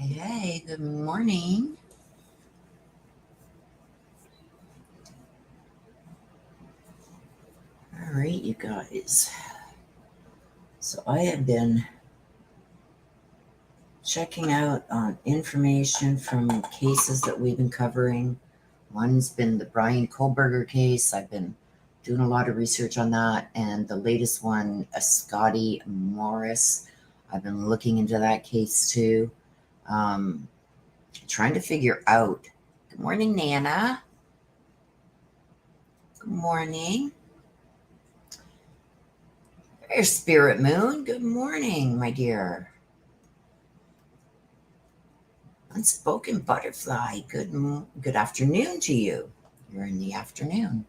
Hey, good morning. All right, you guys. So I have been checking out on information from cases that we've been covering. One's been the Brian Kohlberger case. I've been doing a lot of research on that. And the latest one, Scotty Morris. I've been looking into that case too. Trying to figure out. Good morning, Nana. Good morning. There's Spirit Moon. Good morning, my dear. Unspoken butterfly. Good afternoon to you. You're in the afternoon.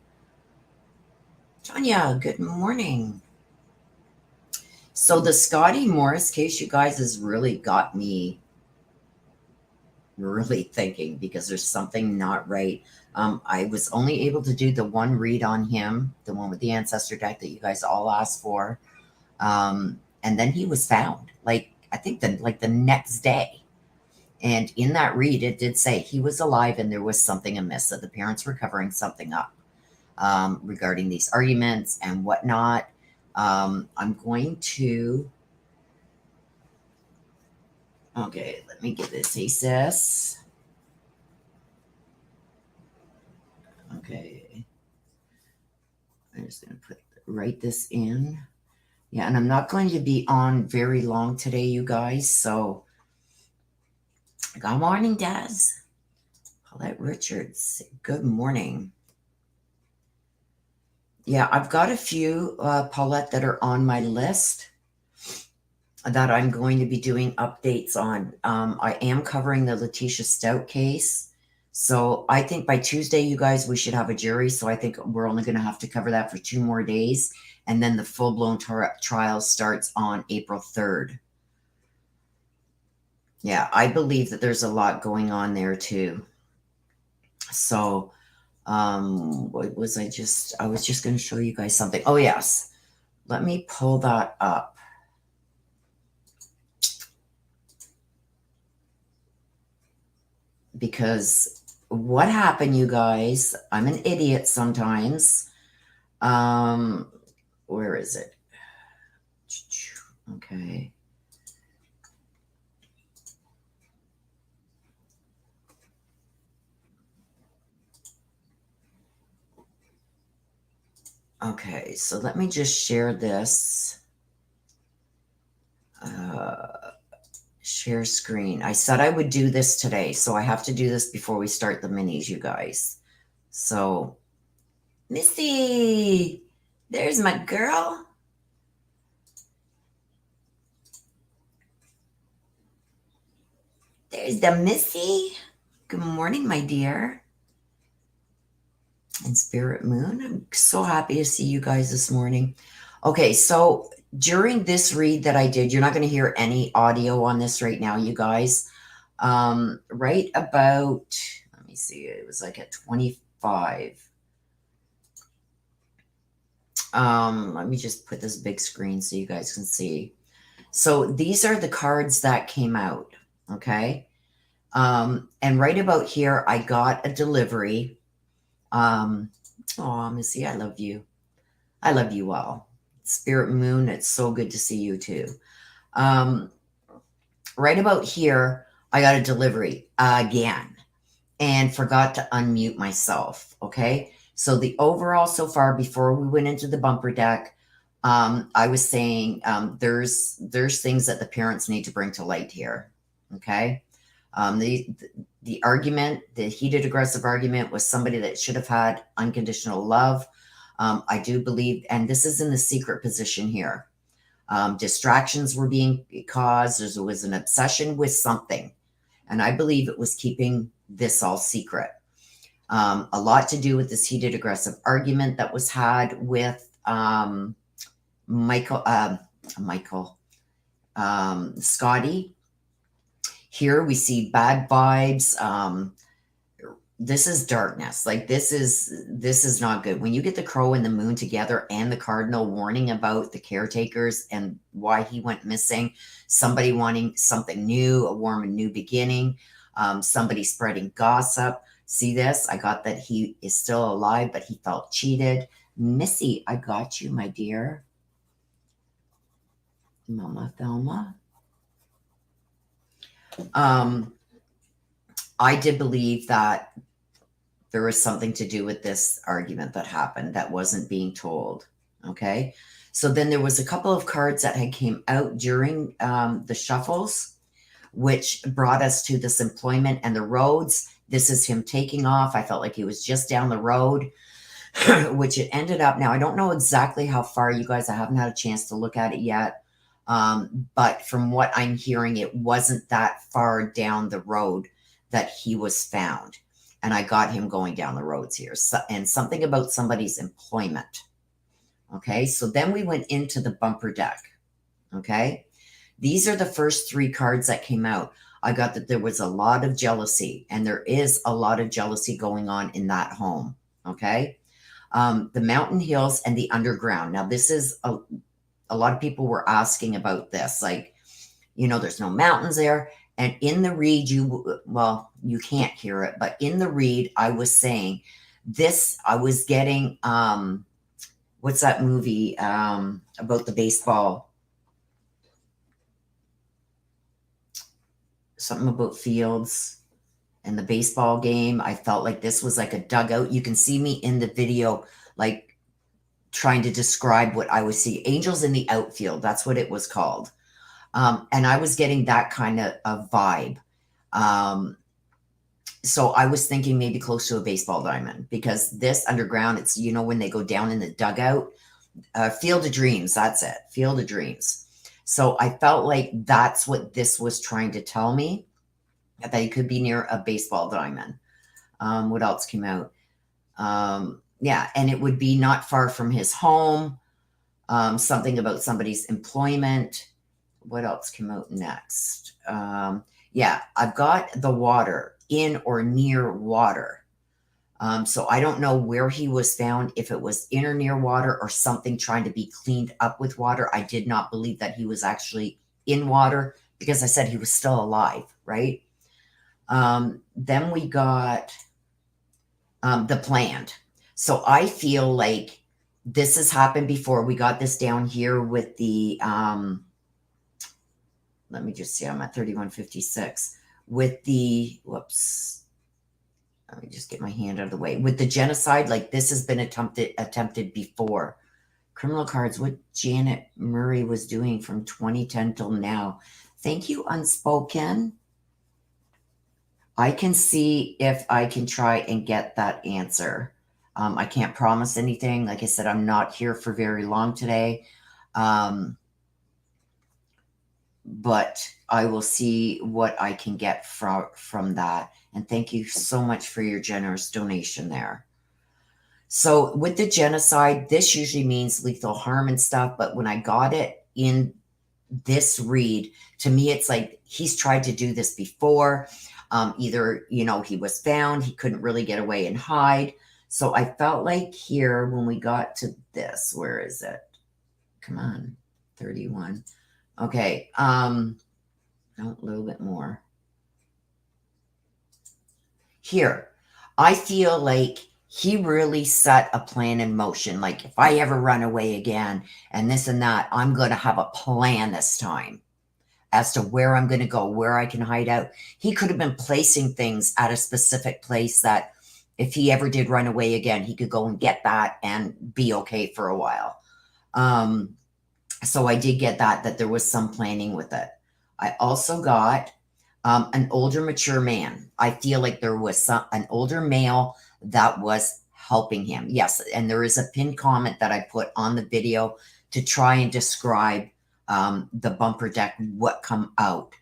Tanya, good morning. So the Scotty Morris case, you guys, has really got me really thinking because there's something not right. I was only able to do the one read on him, the one with the Ancestor deck that you guys all asked for. And then he was found, I think the next day. And in that read, it did say he was alive and there was something amiss, that the parents were covering something up regarding these arguments and whatnot. I'm going to. Okay, let me get this ACES. Okay. I'm just going to write this in. Yeah, and I'm not going to be on very long today, you guys. So, good morning, Des. Paulette Richards, good morning. Yeah, I've got a few, Paulette, that are on my list that I'm going to be doing updates on. I am covering the Letitia Stout case. So I think by Tuesday, you guys, we should have a jury. So I think we're only going to have to cover that for 2 more days. And then the full-blown trial starts on April 3rd. Yeah, I believe that there's a lot going on there too. So what was I was just going to show you guys something. Oh, yes. Let me pull that up. Because what happened, you guys? I'm an idiot sometimes. Where is it? Okay. Okay, so let me just share this. Share screen. I said I would do this today, so I have to do this before we start the minis, you guys. So, Missy, there's my girl. There's the Missy. Good morning, my dear. And Spirit Moon, I'm so happy to see you guys this morning. Okay, so during this read that I did, you're not going to hear any audio on this right now, you guys. Right about, let me see, it was like at 25. Let me just put this big screen so you guys can see. So these are the cards that came out, okay? And right about here, I got a delivery. Oh, Missy, I love you. I love you all. Spirit Moon, it's so good to see you too. Right about here, I got a delivery again and forgot to unmute myself. Okay. So the overall so far, before we went into the bumper deck, I was saying there's things that the parents need to bring to light here. Okay. The argument, the heated, aggressive argument, was somebody that should have had unconditional love. I do believe, and this is in the secret position here. Distractions were being caused. There was an obsession with something. And I believe it was keeping this all secret. A lot to do with this heated, aggressive argument that was had with Scotty. Here we see bad vibes, this is darkness. Like this is not good. When you get the crow and the moon together and the cardinal warning about the caretakers and why he went missing, somebody wanting something new, a warm and new beginning, somebody spreading gossip. See this? I got that he is still alive, but he felt cheated. Missy, I got you, my dear. Mama Thelma. I did believe that there was something to do with this argument that happened that wasn't being told. Okay. So then there was a couple of cards that had came out during the shuffles, which brought us to this employment and the roads. This is him taking off. I felt like he was just down the road, which it ended up. Now, I don't know exactly how far, you guys. I haven't had a chance to look at it yet. But from what I'm hearing, it wasn't that far down the road that he was found. And I got him going down the roads here. So, and something about somebody's employment. Okay, so then we went into the bumper deck. Okay, these are the first three cards that came out. I got that there was a lot of jealousy, and there is a lot of jealousy going on in that home. Okay, the mountain hills and the underground. Now, this is a lot of people were asking about this. Like, there's no mountains there. And in the read, you can't hear it, but in the read, I was saying this, I was getting, what's that movie about the baseball? Something about fields and the baseball game. I felt like this was like a dugout. You can see me in the video, like trying to describe what I would see. Angels in the Outfield. That's what it was called. And I was getting that kind of a vibe. So I was thinking maybe close to a baseball diamond, because this underground, it's, when they go down in the dugout, Field of Dreams. That's it. Field of Dreams. So I felt like that's what this was trying to tell me, that it could be near a baseball diamond. What else came out? Yeah. And it would be not far from his home. Something about somebody's employment. What else came out next? Yeah, I've got the water, in or near water. So I don't know where he was found, if it was in or near water or something trying to be cleaned up with water. I did not believe that he was actually in water, because I said he was still alive, right? Then we got the planned. So I feel like this has happened before. We got this down here with the let me just see, I'm at 3156 with the, whoops, let me just get my hand out of the way. With the genocide, like this has been attempted before. Criminal cards, what Janet Murray was doing from 2010 till now. Thank you, Unspoken. I can see if I can try and get that answer. I can't promise anything. Like I said, I'm not here for very long today. But I will see what I can get from that. And thank you so much for your generous donation there. So with the genocide, this usually means lethal harm and stuff. But when I got it in this read, to me, it's like he's tried to do this before. Either, he was found, he couldn't really get away and hide. So I felt like here, when we got to this, where is it? Come on, 31. Okay, no, a little bit more. Here, I feel like he really set a plan in motion. Like, if I ever run away again and this and that, I'm going to have a plan this time as to where I'm going to go, where I can hide out. He could have been placing things at a specific place that if he ever did run away again, he could go and get that and be okay for a while. So I did get that there was some planning with it. I also got an older, mature man. I feel like there was an older male that was helping him. Yes, and there is a pinned comment that I put on the video to try and describe the bumper deck, what come out.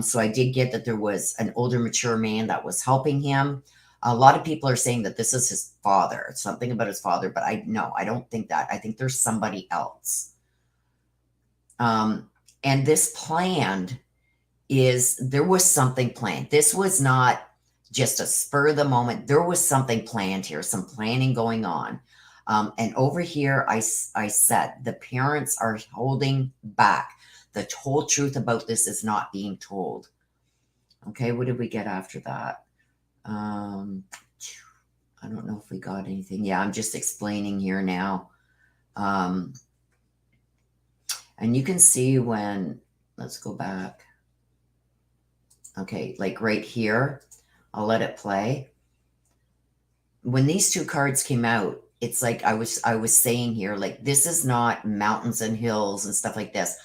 So I did get that there was an older, mature man that was helping him. A lot of people are saying that this is his father, something about his father, but I don't think that. I think there's somebody else. And this planned there was something planned. This was not just a spur of the moment. There was something planned here, some planning going on. And over here, I said the parents are holding back. The whole truth about this is not being told. Okay, what did we get after that? I don't know if we got anything. Yeah, I'm just explaining here now. And you can see when, let's go back. Okay, like right here, I'll let it play. When these two cards came out, it's like I was saying here, like this is not mountains and hills and stuff like this.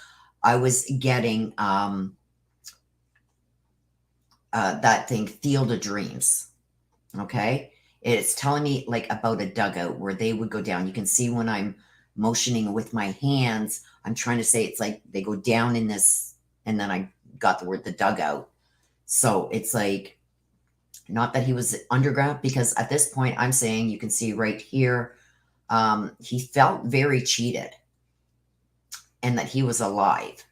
I was getting that thing, Field of Dreams. Okay, it's telling me like about a dugout where they would go down. You can see when I'm motioning with my hands, I'm trying to say it's like they go down in this, and then I got the word the dugout. So it's like, not that he was underground, because at this point I'm saying you can see right here, he felt very cheated and that he was alive.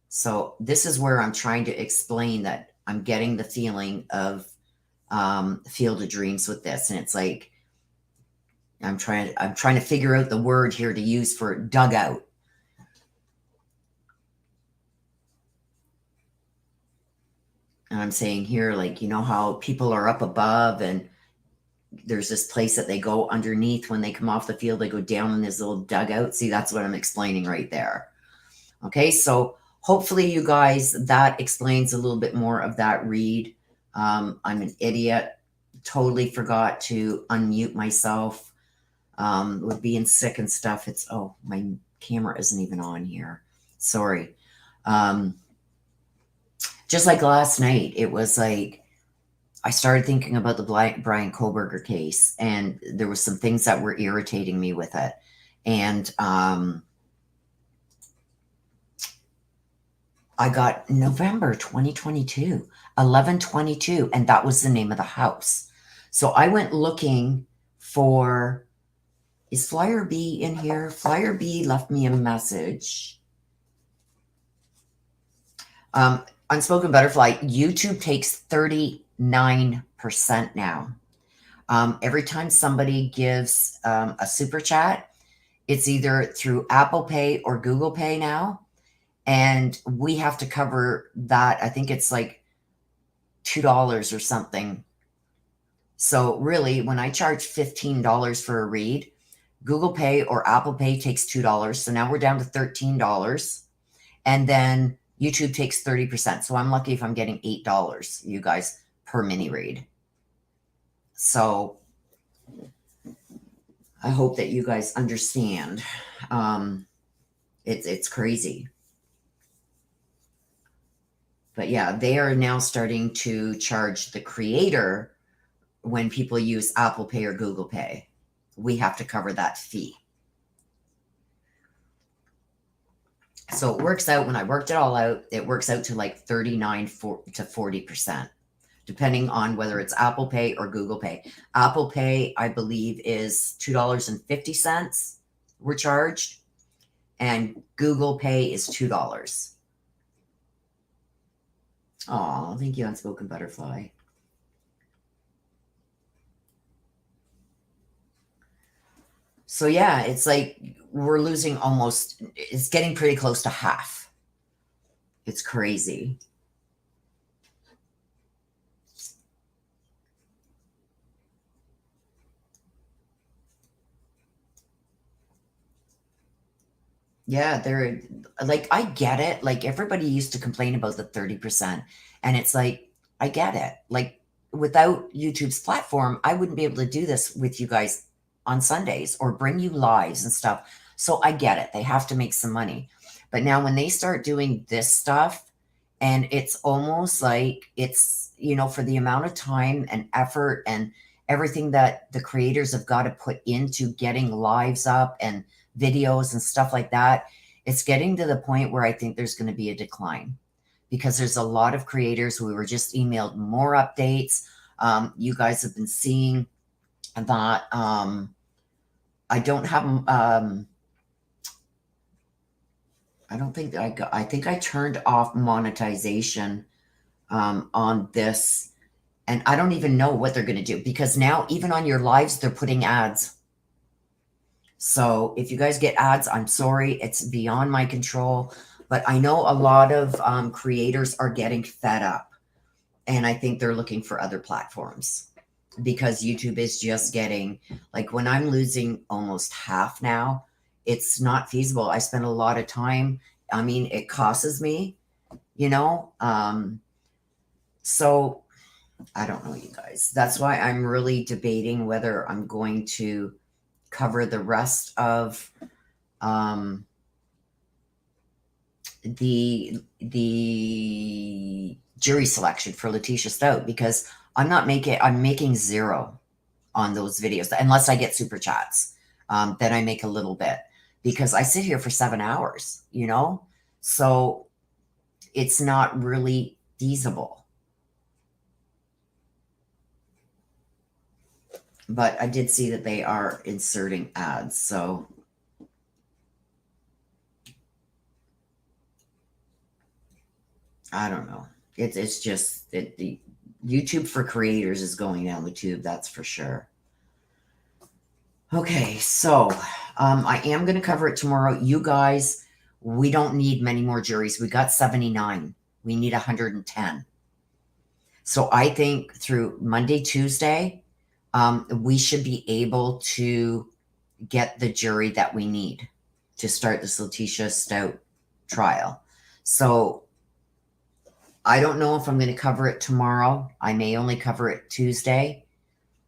So this is where I'm trying to explain that I'm getting the feeling of Field of Dreams with this. And it's like, I'm trying to figure out the word here to use for dugout. And I'm saying here, like, you know how people are up above and there's this place that they go underneath when they come off the field, they go down in this little dugout. See, that's what I'm explaining right there. Okay, so hopefully you guys, that explains a little bit more of that read. I'm an idiot. Totally forgot to unmute myself. With being sick and stuff, it's, oh, my camera isn't even on here. Sorry. Just like last night, it was like, I started thinking about the Brian Koberger case, and there was some things that were irritating me with it. And I got November 2022, 11/22, and that was the name of the house. So I went looking for, is Flyer B in here? Flyer B left me a message. Unspoken Butterfly, YouTube takes 39% now. Every time somebody gives a super chat, it's either through Apple Pay or Google Pay now. And we have to cover that. I think it's like $2 or something. So really, when I charge $15 for a read, Google Pay or Apple Pay takes $2. So now we're down to $13. And then YouTube takes 30%. So I'm lucky if I'm getting $8, you guys, per mini read. So I hope that you guys understand. It's crazy. But yeah, they are now starting to charge the creator when people use Apple Pay or Google Pay. We have to cover that fee. So it works out, when I worked it all out, it works out to like 39 to 40%, depending on whether it's Apple Pay or Google Pay. Apple Pay, I believe, is $2.50 we're charged, and Google Pay is $2. Oh, thank you, Unspoken Butterfly. So yeah, it's like we're losing almost, it's getting pretty close to half. It's crazy. Yeah, they're like, I get it. Like everybody used to complain about the 30%. And it's like, I get it. Like without YouTube's platform, I wouldn't be able to do this with you guys on Sundays or bring you lives and stuff. So I get it. They have to make some money. But now when they start doing this stuff, and it's almost like it's, you know, for the amount of time and effort and everything that the creators have got to put into getting lives up and videos and stuff like that, it's getting to the point where I think there's going to be a decline, because there's a lot of creators. We were just emailed more updates. You guys have been seeing that. I don't have, I don't think that I think I turned off monetization on this, And I don't even know what they're going to do, because now even on your lives, they're putting ads. So if you guys get ads, I'm sorry, it's beyond my control. But I know a lot of creators are getting fed up, and I think they're looking for other platforms, because YouTube is just getting, like, when I'm losing almost half now, it's not feasible. I spend a lot of time. I mean, it costs me, you know. So I don't know, you guys. That's why I'm really debating whether I'm going to cover the rest of the jury selection for Letitia Stout, because I'm making zero on those videos unless I get super chats. Then I make a little bit, because I sit here for 7 hours, you know, so it's not really feasible. But I did see that they are inserting ads, so I don't know. It's just the YouTube for creators is going down the tube, that's for sure. Okay, so I am going to cover it tomorrow. You guys, we don't need many more juries. We got 79. We need 110. So I think through Monday, Tuesday, we should be able to get the jury that we need to start this Letitia Stout trial. So I don't know if I'm going to cover it tomorrow. I may only cover it Tuesday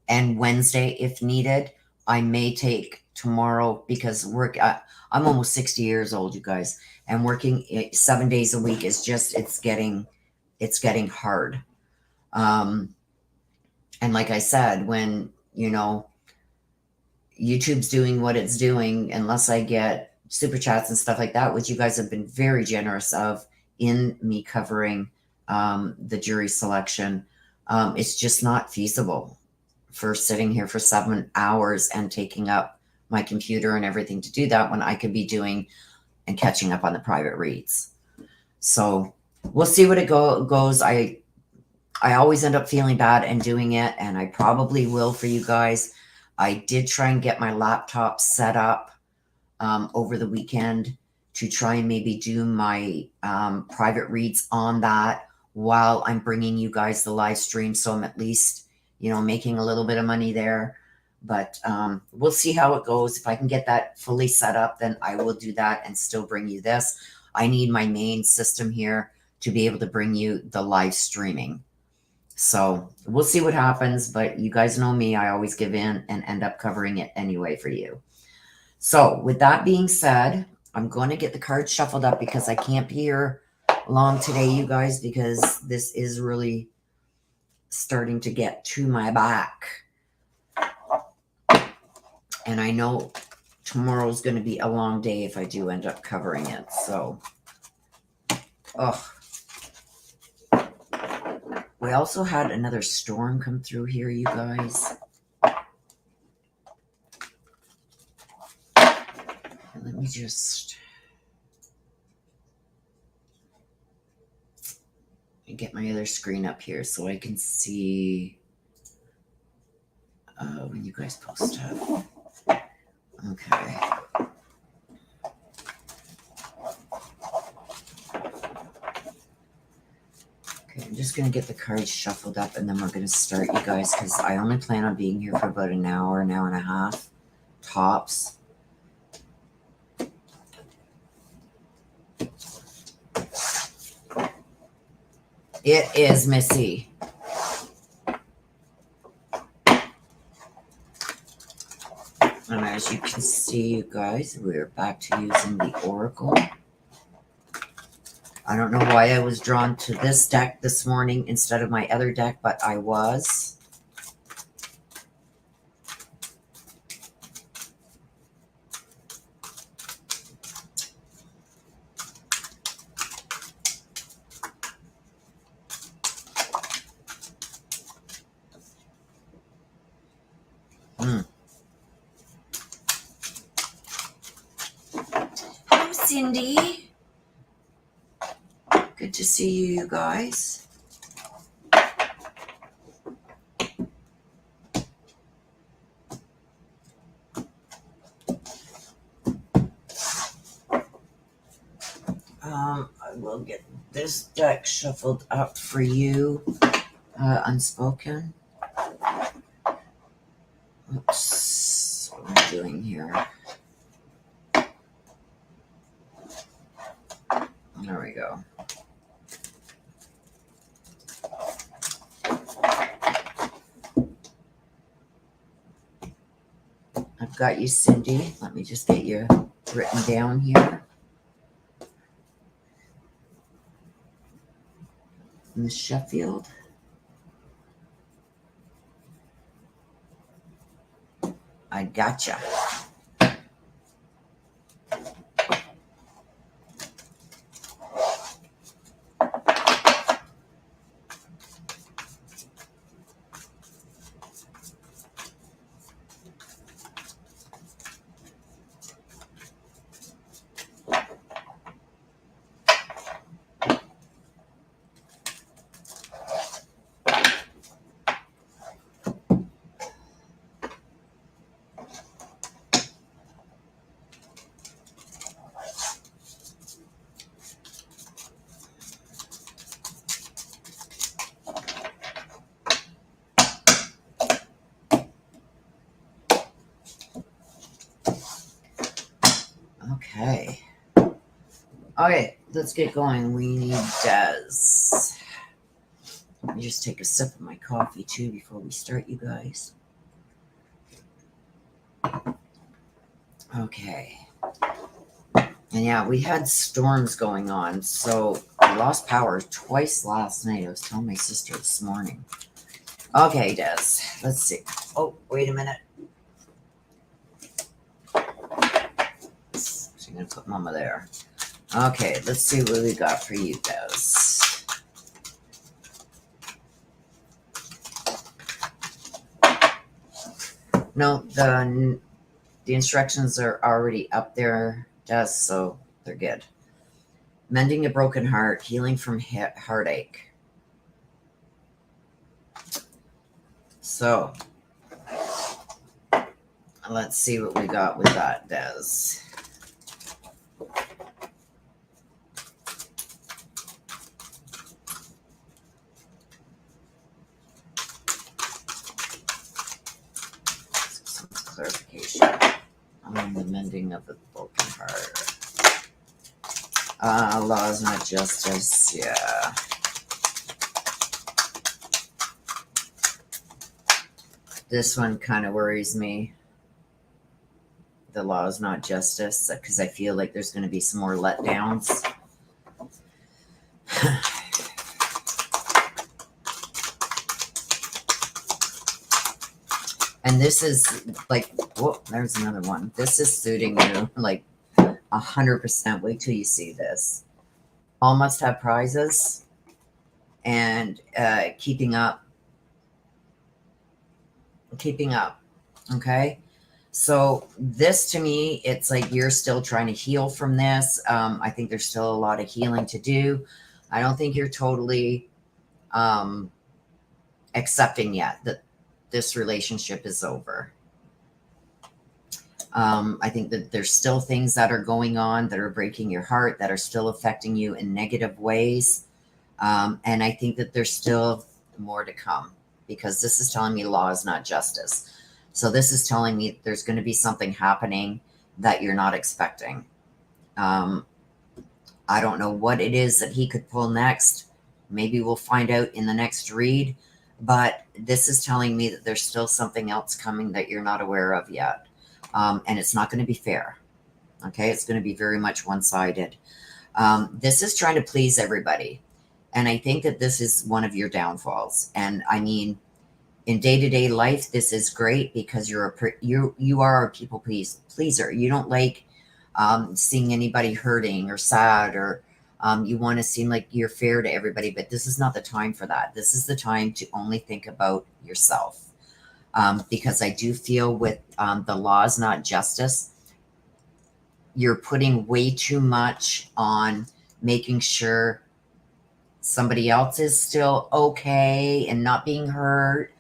and Wednesday if needed. I may take tomorrow, because I'm almost 60 years old, you guys, and working 7 days a week is just, it's getting hard. And like I said, when, you know, YouTube's doing what it's doing, unless I get super chats and stuff like that, which you guys have been very generous of in me covering the jury selection, it's just not feasible for sitting here for 7 hours and taking up my computer and everything to do that, when I could be doing and catching up on the private reads. So we'll see what it goes. I always end up feeling bad and doing it, and I probably will for you guys. I did try and get my laptop set up over the weekend to try and maybe do my private reads on that while I'm bringing you guys the live stream. So I'm at least, you know, making a little bit of money there. But we'll see how it goes. If I can get that fully set up, then I will do that and still bring you this. I need my main system here to be able to bring you the live streaming. So we'll see what happens, but you guys know me. I always give in and end up covering it anyway for you. So with that being said, I'm going to get the cards shuffled up, because I can't be here long today, you guys, because this is really starting to get to my back. And I know tomorrow's going to be a long day if I do end up covering it. So, we also had another storm come through here, you guys. Let me just get my other screen up here so I can see when you guys post up. Okay. Okay, I'm just going to get the cards shuffled up, and then we're going to start, you guys, because I only plan on being here for about an hour and a half, tops. It is Missy. And as you can see, you guys, we're back to using the Oracle. I don't know why I was drawn to this deck this morning instead of my other deck, but I was. Hello, Cindy. Good to see you guys. this deck shuffled up for you, unspoken. Oops, what am I doing here? There we go. I've got you, Cindy. Let me just get you written down here. Miss Sheffield. I gotcha. Okay. Okay, let's get going. We need Des. Let me just take a sip of my coffee too before we start, you guys. Okay. And yeah, we had storms going on, so I lost power twice last night. I was telling my sister this morning. Okay, Des. Let's see. Oh, wait a minute. So I'm going to put Mama there. Okay, let's see what we got for you, Des. No, the instructions are already up there, Des, so they're good. Mending a broken heart, healing from heartache. So, let's see what we got with that, Des. Some clarification on the mending of the broken heart. Law is not justice, yeah. This one kind of worries me. The law is not justice, because I feel like there's going to be some more letdowns. And this is like, whoa, there's another one. This is suiting you like 100%. Wait till you see this. All must have prizes and keeping up. Okay. So this to me, it's like you're still trying to heal from this. I think there's still a lot of healing to do. I don't think you're totally accepting yet that this relationship is over. I think that there's still things that are going on that are breaking your heart, that are still affecting you in negative ways. And I think that there's still more to come, because this is telling me law is not justice. So this is telling me there's going to be something happening that you're not expecting. I don't know what it is that he could pull next. Maybe we'll find out in the next read. But this is telling me that there's still something else coming that you're not aware of yet. And it's not going to be fair. Okay, it's going to be very much one-sided. This is trying to please everybody. And I think that this is one of your downfalls. And I mean, in day-to-day life, this is great because you are a people pleaser. You don't like seeing anybody hurting or sad, or you want to seem like you're fair to everybody. But this is not the time for that. This is the time to only think about yourself. Because I do feel with the law is not justice, you're putting way too much on making sure somebody else is still okay and not being hurt,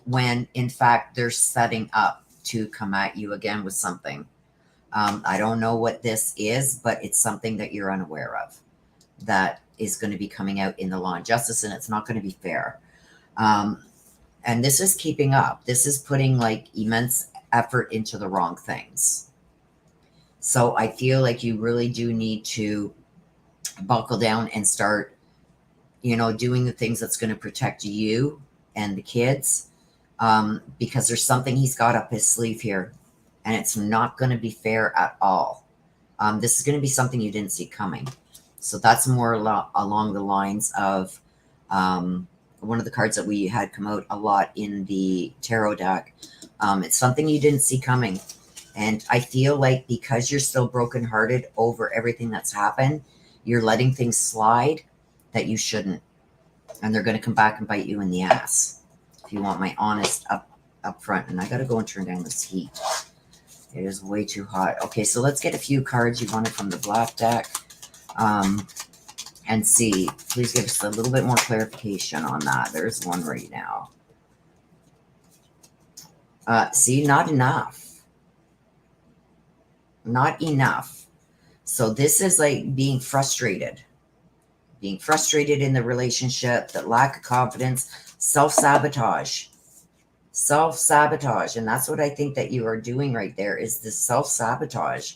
when in fact they're setting up to come at you again with something. I don't know what this is, but it's something that you're unaware of, that is going to be coming out in the law and justice, and it's not going to be fair. And this is keeping up. This is putting like immense effort into the wrong things. So I feel like you really do need to buckle down and start, doing the things that's going to protect you and the kids, because there's something he's got up his sleeve here, and it's not going to be fair at all. This is going to be something you didn't see coming. So that's more along the lines of one of the cards that we had come out a lot in the tarot deck. It's something you didn't see coming. And I feel like because you're still brokenhearted over everything that's happened, you're letting things slide that you shouldn't. And they're going to come back and bite you in the ass, if you want my honest up front. And I got to go and turn down this heat. It is way too hot. Okay, so let's get a few cards you wanted from the black deck. And see. Please give us a little bit more clarification on that. There's one right now. See, not enough. Not enough. So this is like being frustrated. Being frustrated in the relationship, that lack of confidence, self-sabotage. Self-sabotage. And that's what I think that you are doing right there, is this self-sabotage.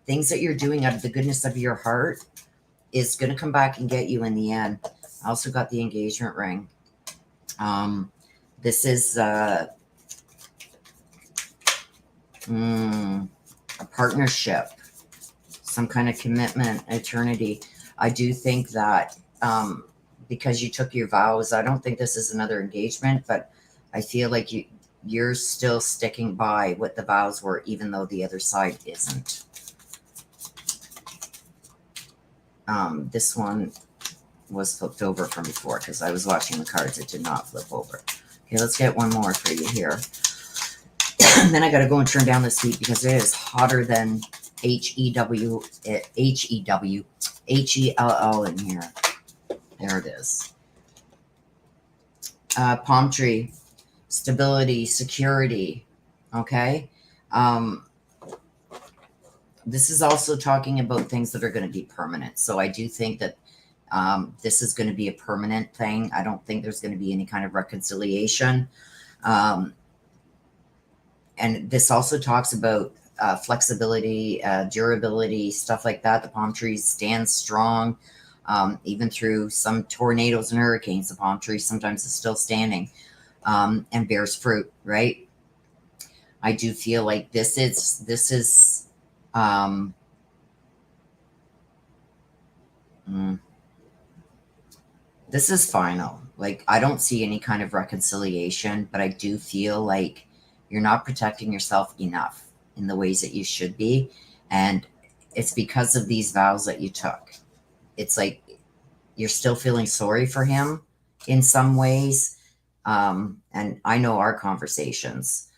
Things that you're doing out of the goodness of your heart is going to come back and get you in the end. I also got the engagement ring. This is a partnership, some kind of commitment, eternity. I do think that because you took your vows, I don't think this is another engagement, but I feel like you're still sticking by what the vows were, even though the other side isn't. This one was flipped over from before because I was watching the cards. It did not flip over. Okay, let's get one more for you here. And then I got to go and turn down this heat because it is hotter than H-E-W, H-E-W, H-E-L-L in here. There it is. Palm tree, stability, security. Okay. This is also talking about things that are going to be permanent. So I do think that this is going to be a permanent thing. I don't think there's going to be any kind of reconciliation. And this also talks about flexibility, durability, stuff like that. The palm tree stands strong. Even through some tornadoes and hurricanes, the palm tree sometimes is still standing and bears fruit, right? I do feel like this is this is final. Like, I don't see any kind of reconciliation, but I do feel like you're not protecting yourself enough in the ways that you should be. And it's because of these vows that you took. It's like you're still feeling sorry for him in some ways. And I know our conversations.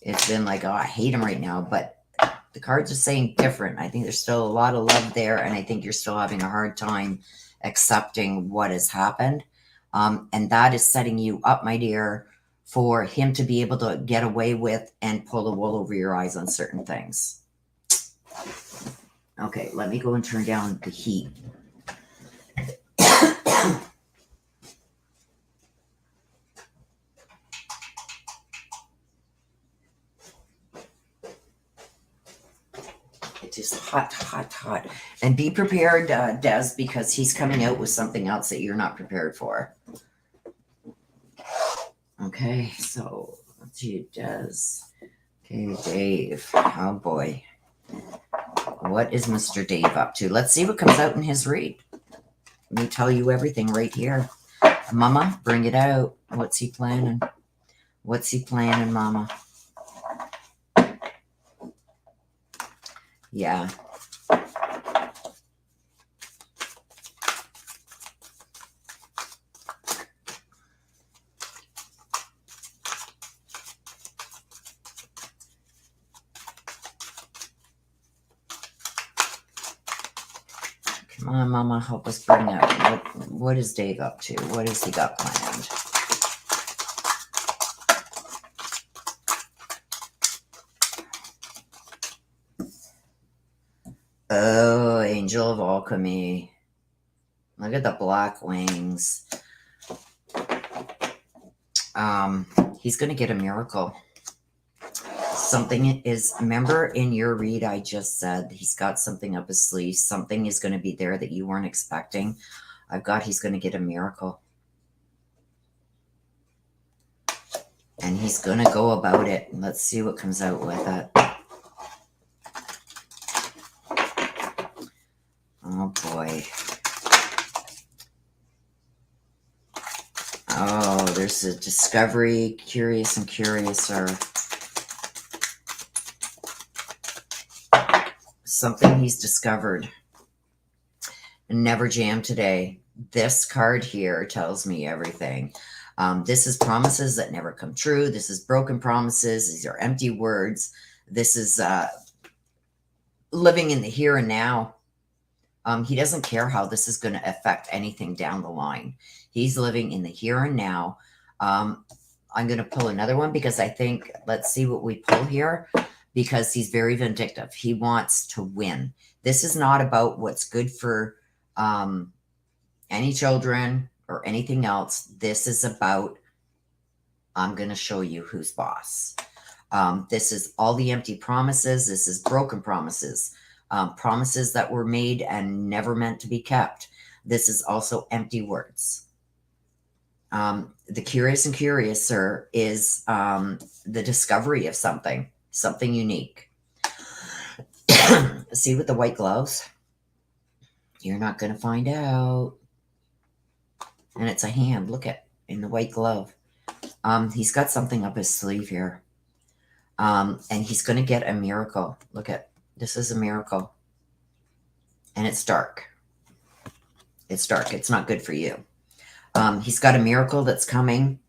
It's been like, oh, I hate him right now. But the cards are saying different. I think there's still a lot of love there. And I think you're still having a hard time accepting what has happened. And that is setting you up, my dear, for him to be able to get away with and pull the wool over your eyes on certain things. Okay, let me go and turn down the heat. It is hot, hot, hot. And be prepared, Des, because he's coming out with something else that you're not prepared for. Okay, so let's see, Des. Okay, Dave. Oh, boy. What is Mr. Dave up to? Let's see what comes out in his read. Let me tell you everything right here. Mama, bring it out. What's he planning? What's he planning, Mama? Yeah. Come on, Mama, help us bring out. What is Dave up to? What has he got planned? Oh, angel of alchemy. Look at the black wings. He's going to get a miracle. Something is, remember in your read, I just said he's got something up his sleeve. Something is going to be there that you weren't expecting. I've got, he's going to get a miracle. And he's going to go about it. Let's see what comes out with it. Oh, boy. Oh, there's a discovery, curious and curiouser. Something he's discovered. Never jam today. This card here tells me everything. This is promises that never come true. This is broken promises. These are empty words. This is living in the here and now. He doesn't care how this is going to affect anything down the line. He's living in the here and now. I'm going to pull another one because I think, let's see what we pull here, because he's very vindictive. He wants to win. This is not about what's good for any children or anything else. This is about, I'm going to show you who's boss. This is all the empty promises. This is broken promises. Promises that were made and never meant to be kept. This is also empty words. The curious and curiouser is the discovery of something unique. See with the white gloves? You're not going to find out. And it's a hand. Look at in the white glove. He's got something up his sleeve here. And he's going to get a miracle. Look at, this is a miracle. And it's dark. It's dark. It's not good for you. He's got a miracle that's coming.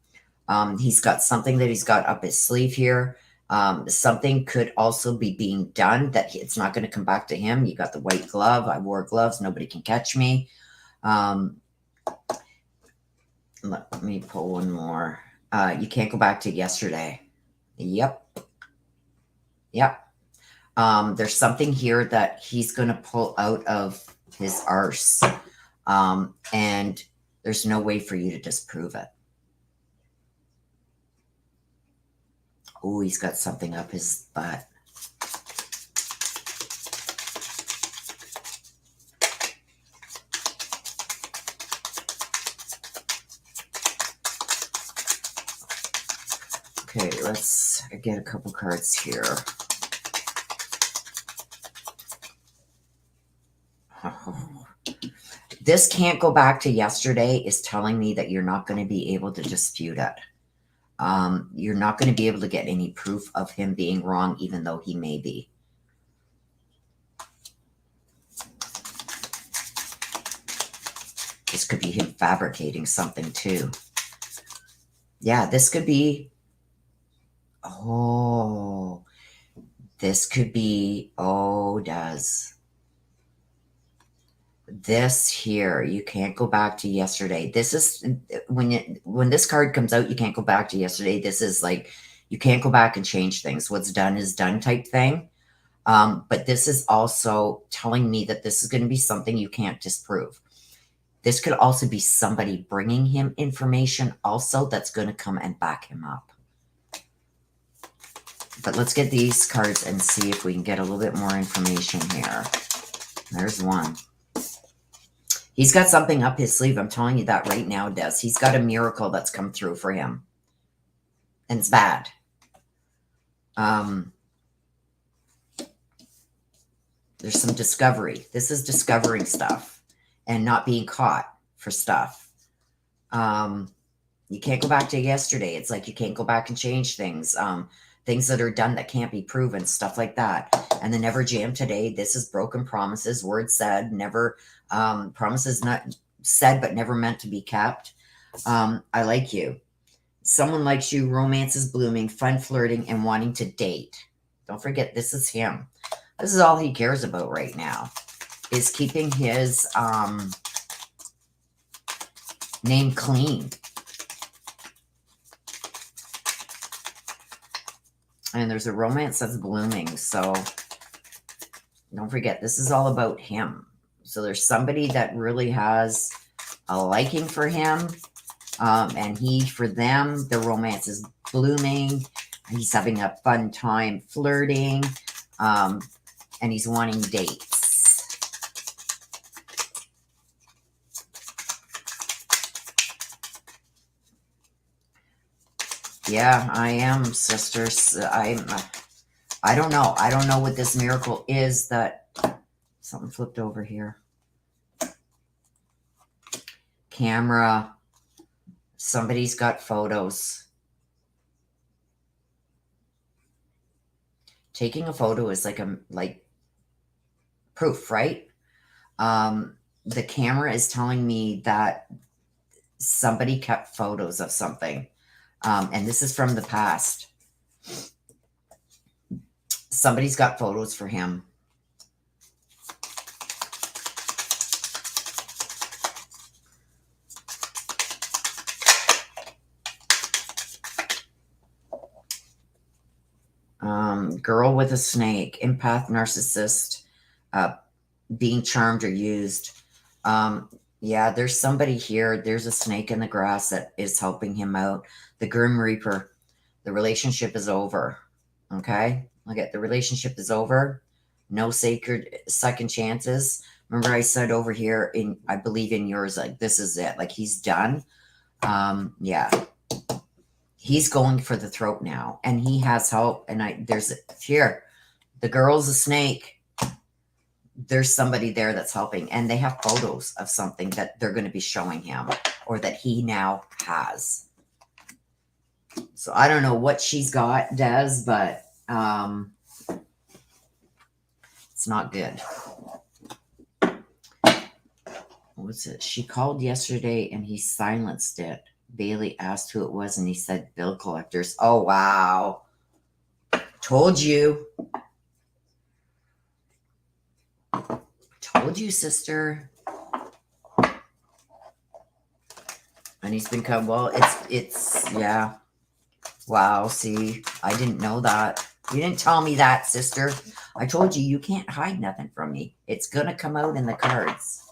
He's got something that he's got up his sleeve here. Something could also be being done that it's not going to come back to him. You got the white glove. I wore gloves. Nobody can catch me. Let me pull one more. You can't go back to yesterday. Yep. Yep. There's something here that he's going to pull out of his arse. And there's no way for you to disprove it. Oh, he's got something up his butt. Okay, let's get a couple cards here. Oh. This can't go back to yesterday is telling me that you're not going to be able to dispute it. You're not going to be able to get any proof of him being wrong, even though he may be. This could be him fabricating something too. Yeah, this could be, oh, this could be, oh, does. This here, you can't go back to yesterday. This is when this card comes out, you can't go back to yesterday. This is like, you can't go back and change things. What's done is done type thing. But this is also telling me that this is going to be something you can't disprove. This could also be somebody bringing him information also that's going to come and back him up. But let's get these cards and see if we can get a little bit more information here. There's one. He's got something up his sleeve. I'm telling you that right now, Des. He's got a miracle that's come through for him. And it's bad. There's some discovery. This is discovering stuff and not being caught for stuff. You can't go back to yesterday. It's like you can't go back and change things. Things that are done that can't be proven, stuff like that. And the never jam today. This is broken promises, words said, never, promises not said but never meant to be kept. I like you. Someone likes you, romance is blooming, fun flirting, and wanting to date. Don't forget, this is him. This is all he cares about right now, is keeping his name clean. And there's a romance that's blooming. So don't forget, this is all about him. So there's somebody that really has a liking for him. And he, for them, the romance is blooming. He's having a fun time flirting. And he's wanting dates. Yeah, I am, sisters. I don't know. I don't know what this miracle is that something flipped over here. Camera. Somebody's got photos. Taking a photo is like proof, right? The camera is telling me that somebody kept photos of something. And this is from the past. Somebody's got photos for him. Girl with a snake, empath, narcissist, being charmed or used. Yeah, there's somebody here. There's a snake in the grass that is helping him out. The Grim Reaper. The relationship is over. Okay? Look at the relationship is over. No sacred second chances. Remember I said over here, I believe in yours, like this is it. Like he's done. Yeah. He's going for the throat now. And he has help. And there's here. The girl's a snake. There's somebody there that's helping, and they have photos of something that they're going to be showing him or that he now has. So I don't know what she's got, Des, but it's not good. What's it? She called yesterday and he silenced it. Bailey asked who it was and he said bill collectors. Oh, wow. Told you. Told you, sister. And he's been come. Well, it's yeah. Wow. See, I didn't know that. You didn't tell me that, sister. I told you can't hide nothing from me. It's gonna come out in the cards.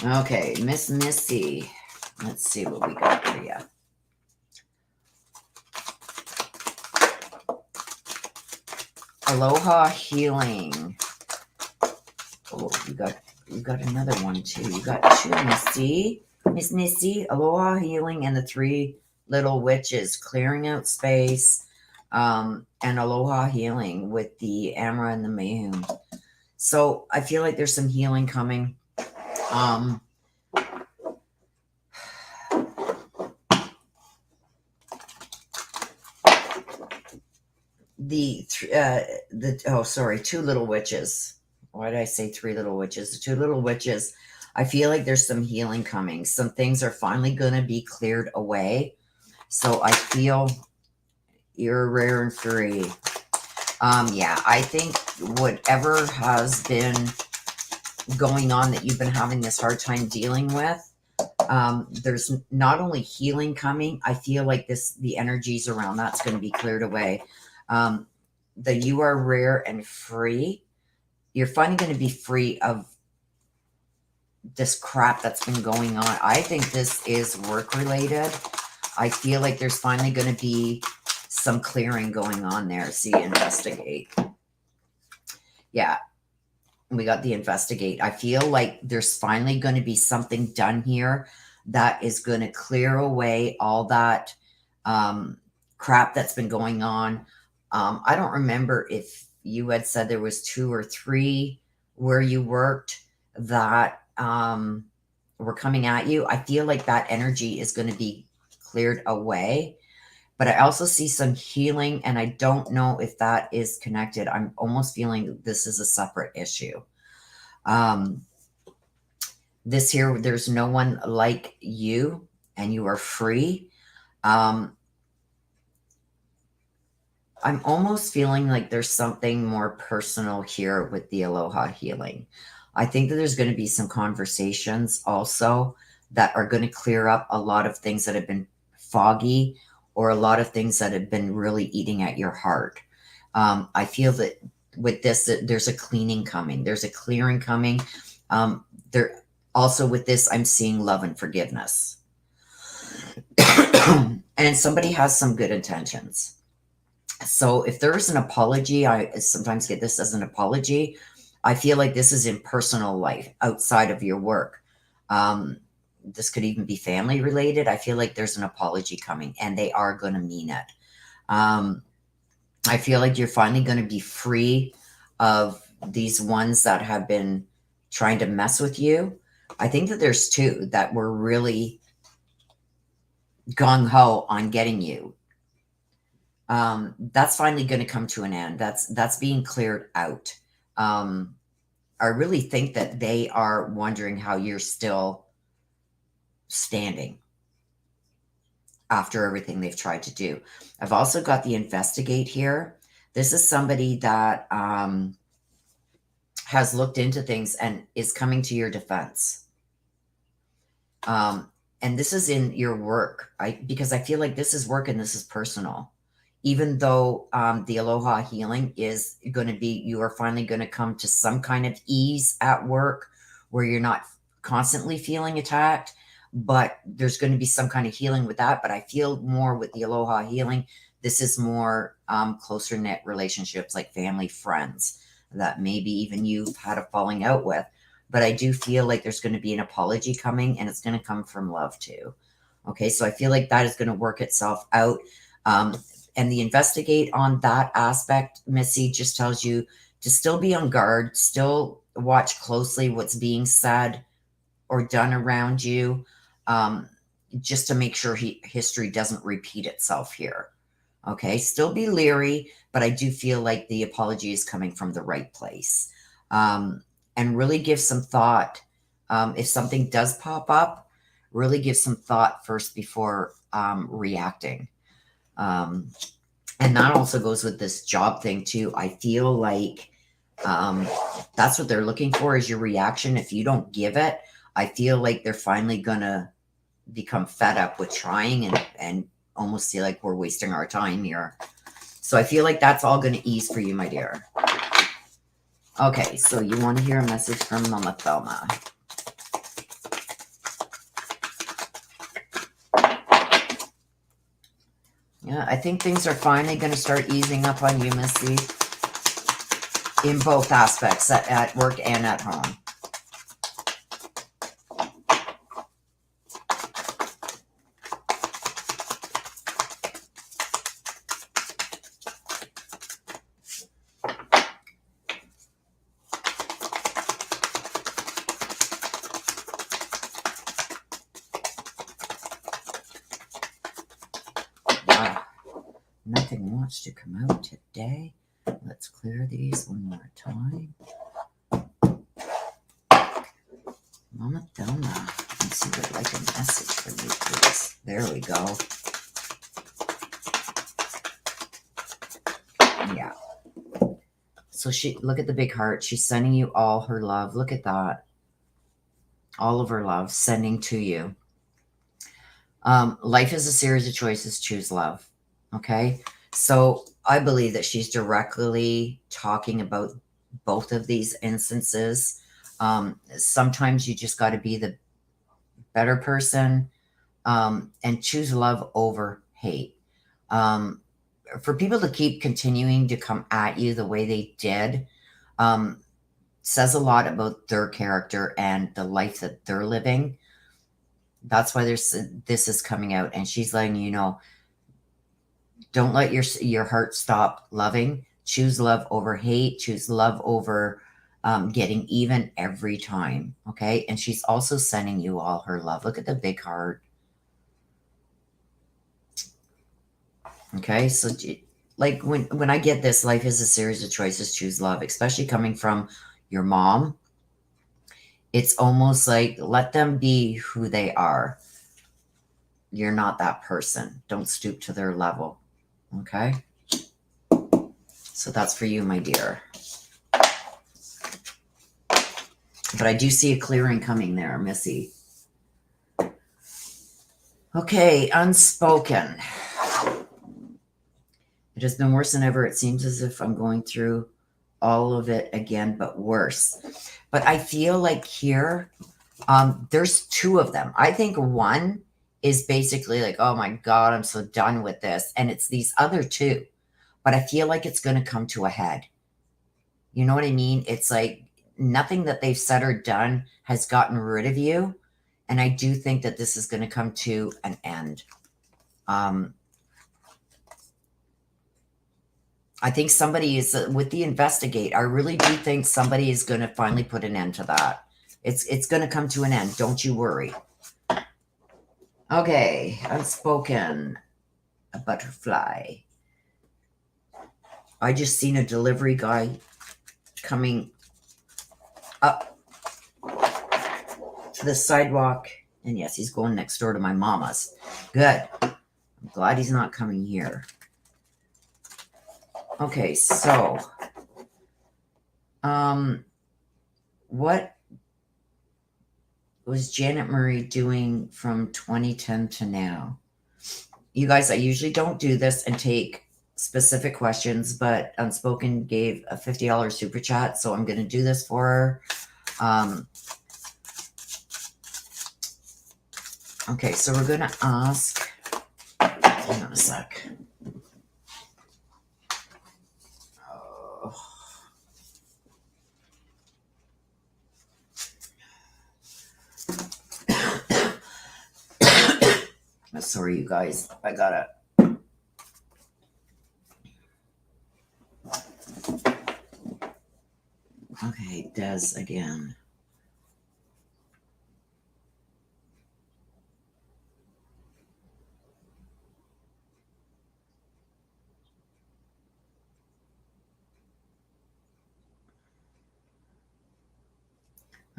Okay, Miss Missy. Let's see what we got for you. Aloha Healing. Oh, you got another one too. You got two, Missy. Miss Missy, Aloha Healing, and the three little witches, clearing out space, and Aloha Healing with the Amra and the Mayhem. So I feel like there's some healing coming. Two little witches. Why did I say three little witches? The two little witches. I feel like there's some healing coming. Some things are finally going to be cleared away. So I feel you're rare and free. Yeah, I think whatever has been going on that you've been having this hard time dealing with, there's not only healing coming, I feel like the energies around that's going to be cleared away. That you are rare and free. You're finally going to be free of this crap that's been going on. I think this is work related. I feel like there's finally going to be some clearing going on there. See, investigate. Yeah, we got the investigate. I feel like there's finally going to be something done here that is going to clear away all that crap that's been going on. I don't remember if you had said there was 2 or 3 where you worked that were coming at you. I feel like that energy is going to be cleared away. But I also see some healing, and I don't know if that is connected. I'm almost feeling this is a separate issue. This here, there's no one like you, and you are free. I'm almost feeling like there's something more personal here with the Aloha Healing. I think that there's going to be some conversations also that are going to clear up a lot of things that have been foggy, or a lot of things that have been really eating at your heart. I feel that with this, that there's a cleaning coming. There's a clearing coming. There also with this, I'm seeing love and forgiveness. And somebody has some good intentions. So if there is an apology, I sometimes get this as an apology. I feel like this is in personal life outside of your work. This could even be family related. I feel like there's an apology coming, and they are going to mean it. I feel like you're finally going to be free of these ones that have been trying to mess with you. I think that there's two that were really gung-ho on getting you. That's finally going to come to an end. That's being cleared out. I really think that they are wondering how you're still standing after everything they've tried to do. I've also got the investigate here. This is somebody that has looked into things and is coming to your defense. And this is in your work, because I feel like this is work and this is personal. Even though the aloha healing is going to be, you are finally going to come to some kind of ease at work where you're not constantly feeling attacked, but there's going to be some kind of healing with that. But I feel more with the aloha healing, this is more closer knit relationships, like family, friends that maybe even you've had a falling out with. But I do feel like there's going to be an apology coming, and it's going to come from love too. Okay, so I feel like that is going to work itself out. And the investigate on that aspect, Missy, just tells you to still be on guard, still watch closely what's being said or done around you, just to make sure history doesn't repeat itself here. Okay, still be leery, but I do feel like the apology is coming from the right place. And really give some thought. If something does pop up, really give some thought first before reacting. And that also goes with this job thing too. I feel like that's what they're looking for, is your reaction. If you don't give it, I feel like they're finally going to become fed up with trying and almost feel like we're wasting our time here. So I feel like that's all going to ease for you, my dear. Okay, so you want to hear a message from Mama Thelma. Yeah, I think things are finally going to start easing up on you, Missy, in both aspects, at work and at home. Nothing wants to come out today. Let's clear these one more time. Mama Thelma, let's see what like a message for you, please. There we go. Yeah. So look at the big heart. She's sending you all her love. Look at that. All of her love sending to you. Life is a series of choices. Choose love. Okay. So I believe that she's directly talking about both of these instances. Sometimes you just got to be the better person and choose love over hate. For people to keep continuing to come at you the way they did says a lot about their character and the life that they're living. That's why this is coming out, and she's letting you know, don't let your heart stop loving. Choose love over hate. Choose love over getting even every time. Okay. And she's also sending you all her love. Look at the big heart. Okay. So like when I get this, life is a series of choices. Choose love, especially coming from your mom. It's almost like, let them be who they are. You're not that person. Don't stoop to their level. Okay. So that's for you, my dear. But I do see a clearing coming there, Missy. Okay, unspoken. It has been worse than ever. It seems as if I'm going through all of it again, but worse. But I feel like here, there's two of them. I think one is basically like, oh my God, I'm so done with this. And it's these other two. But I feel like it's going to come to a head. You know what I mean? It's like nothing that they've said or done has gotten rid of you. And I do think that this is going to come to an end. I think somebody is with the investigate. I really do think somebody is going to finally put an end to that. It's going to come to an end. Don't you worry. Okay, unspoken. A butterfly. I just seen a delivery guy coming up to the sidewalk. And yes, he's going next door to my mama's. Good. I'm glad he's not coming here. Okay, so what was Janet Murray doing from 2010 to now? You guys, I usually don't do this and take specific questions, but Unspoken gave a $50 super chat, so I'm going to do this for her. Okay, so we're going to ask, hang on a sec. Sorry, you guys. I gotta. Okay, Des again.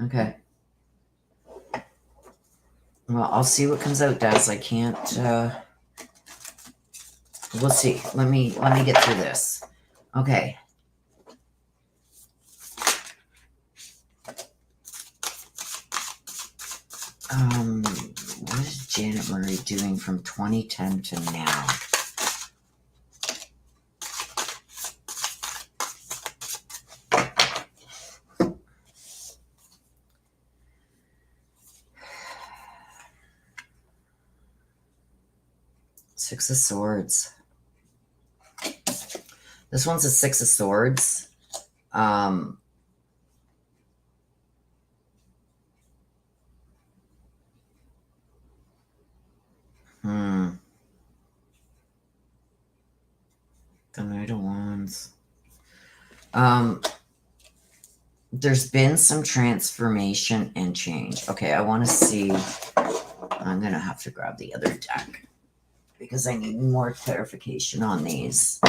Okay. Well, I'll see what comes out, Des. I can't. We'll see. Let me get through this. Okay. What is Janet Murray doing from 2010 to now? Six of Swords. This one's a Six of Swords. The Knight of Wands. There's been some transformation and change. Okay, I want to see. I'm going to have to grab the other deck because I need more clarification on these.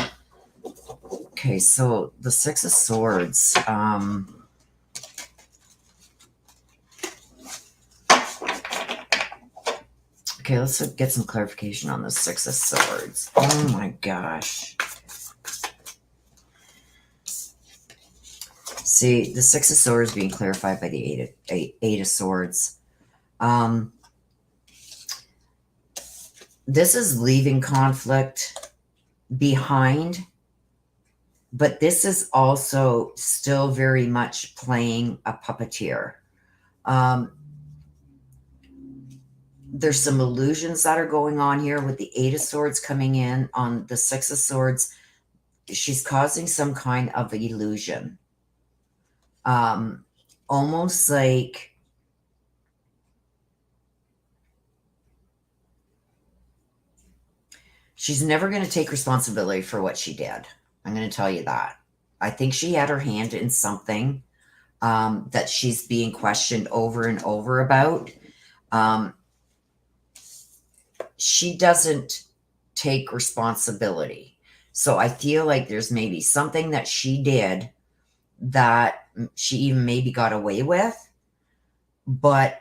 Okay, so the Six of Swords. Okay, let's get some clarification on the Six of Swords. Oh my gosh. See, the Six of Swords being clarified by the Eight of Swords. This is leaving conflict behind, but this is also still very much playing a puppeteer. There's some illusions that are going on here with the Eight of Swords coming in on the Six of Swords. She's causing some kind of illusion. Almost like she's never going to take responsibility for what she did. I'm going to tell you that. I think she had her hand in something that she's being questioned over and over about. She doesn't take responsibility. So I feel like there's maybe something that she did that she even maybe got away with, but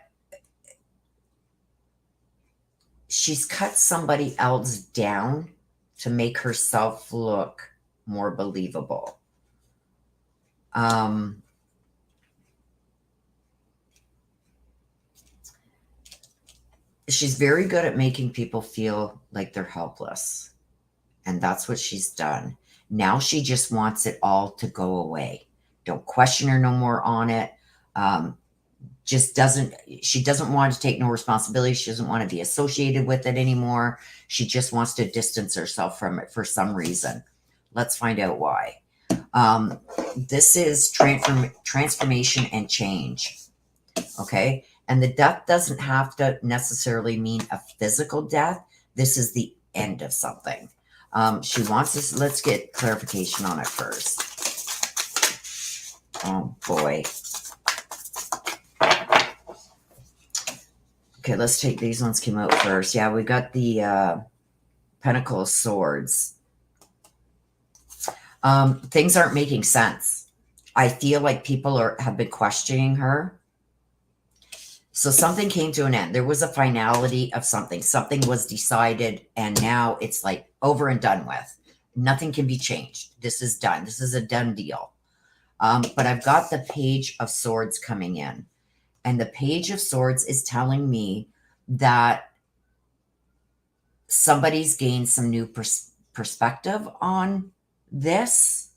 she's cut somebody else down to make herself look more believable. she's very good at making people feel like they're helpless. And that's what she's done. Now she just wants it all to go away. Don't question her no more on it. Um, she doesn't want to take no responsibility. She doesn't want to be associated with it anymore. She just wants to distance herself from it for some reason. Let's find out why. This is transformation and change. Okay. And the death doesn't have to necessarily mean a physical death. This is the end of something. She wants us, let's get clarification on it first. Oh boy. Okay, let's take these ones came out first. Yeah, we got the Pentacle of Swords. Things aren't making sense. I feel like people have been questioning her. So something came to an end. There was a finality of something. Something was decided, and now it's like over and done with. Nothing can be changed. This is done. This is a done deal. But I've got the Page of Swords coming in. And the Page of Swords is telling me that somebody's gained some new perspective on this.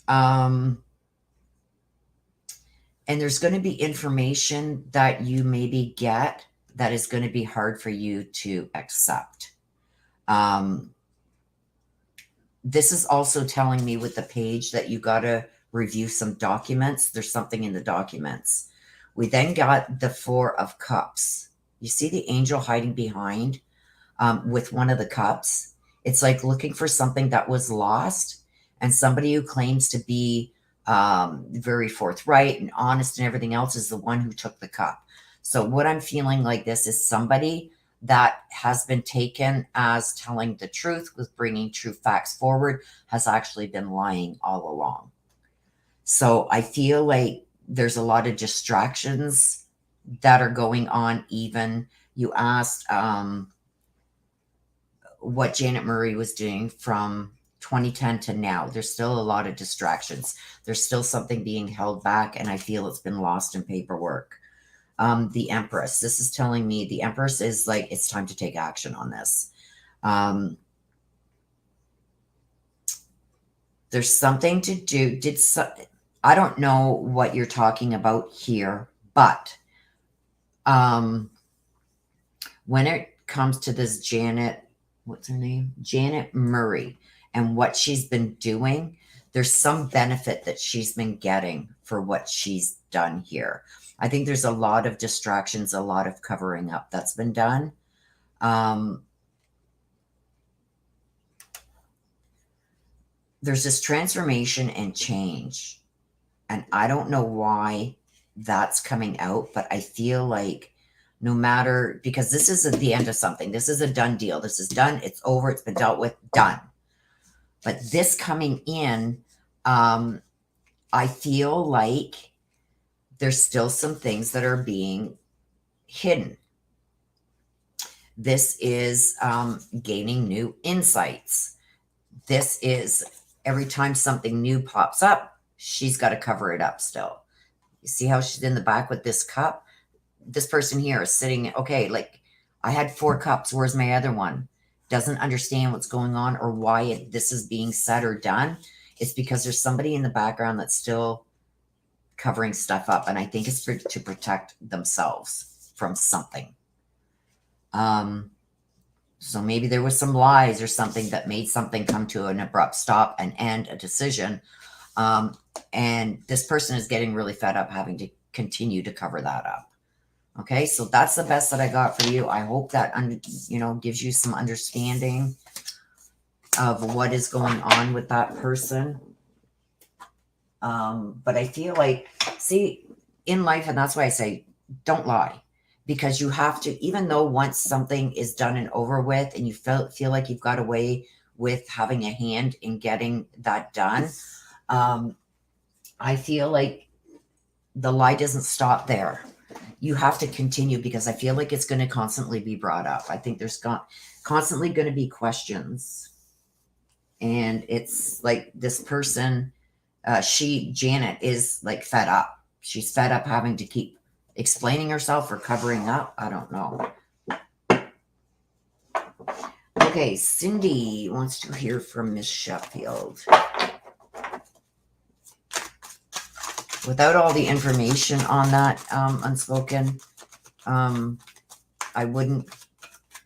And there's going to be information that you maybe get that is going to be hard for you to accept. This is also telling me with the page that you got to review some documents. There's something in the documents. We then got the Four of Cups. You see the angel hiding behind with one of the cups. It's like looking for something that was lost, and somebody who claims to be very forthright and honest and everything else is the one who took the cup. So what I'm feeling like this is somebody that has been taken as telling the truth with bringing true facts forward has actually been lying all along. So I feel like there's a lot of distractions that are going on. Even you asked what Janet Murray was doing from 2010 to now. There's still a lot of distractions. There's still something being held back, and I feel it's been lost in paperwork. The Empress. This is telling me the Empress is like, it's time to take action on this. There's something to do. I don't know what you're talking about here, but when it comes to this Janet, what's her name? Janet Murray, and what she's been doing, there's some benefit that she's been getting for what she's done here. I think there's a lot of distractions, a lot of covering up that's been done. There's this transformation and change, and I don't know why that's coming out, but I feel like no matter, because this is at the end of something, this is a done deal. This is done. It's over. It's been dealt with. Done. But this coming in, I feel like there's still some things that are being hidden. This is gaining new insights. This is every time something new pops up, she's got to cover it up still. You see how she's in the back with this cup? This person here is sitting, okay, like I had 4 cups. Where's my other one? Doesn't understand what's going on or why this is being said or done. It's because there's somebody in the background that's still covering stuff up. And I think it's to protect themselves from something. So maybe there was some lies or something that made something come to an abrupt stop and end a decision. And this person is getting really fed up having to continue to cover that up. Okay, so that's the best that I got for you. I hope that, gives you some understanding of what is going on with that person. But I feel like, see, in life, and that's why I say, don't lie. Because you have to, even though once something is done and over with and you feel like you've got away with having a hand in getting that done, I feel like the lie doesn't stop there. You have to continue, because I feel like it's going to constantly be brought up. I think there's constantly going to be questions. And it's like this person, Janet, is like fed up. She's fed up having to keep explaining herself or covering up. I don't know. Okay, Cindy wants to hear from Miss Sheffield. Without all the information on that unspoken, I wouldn't,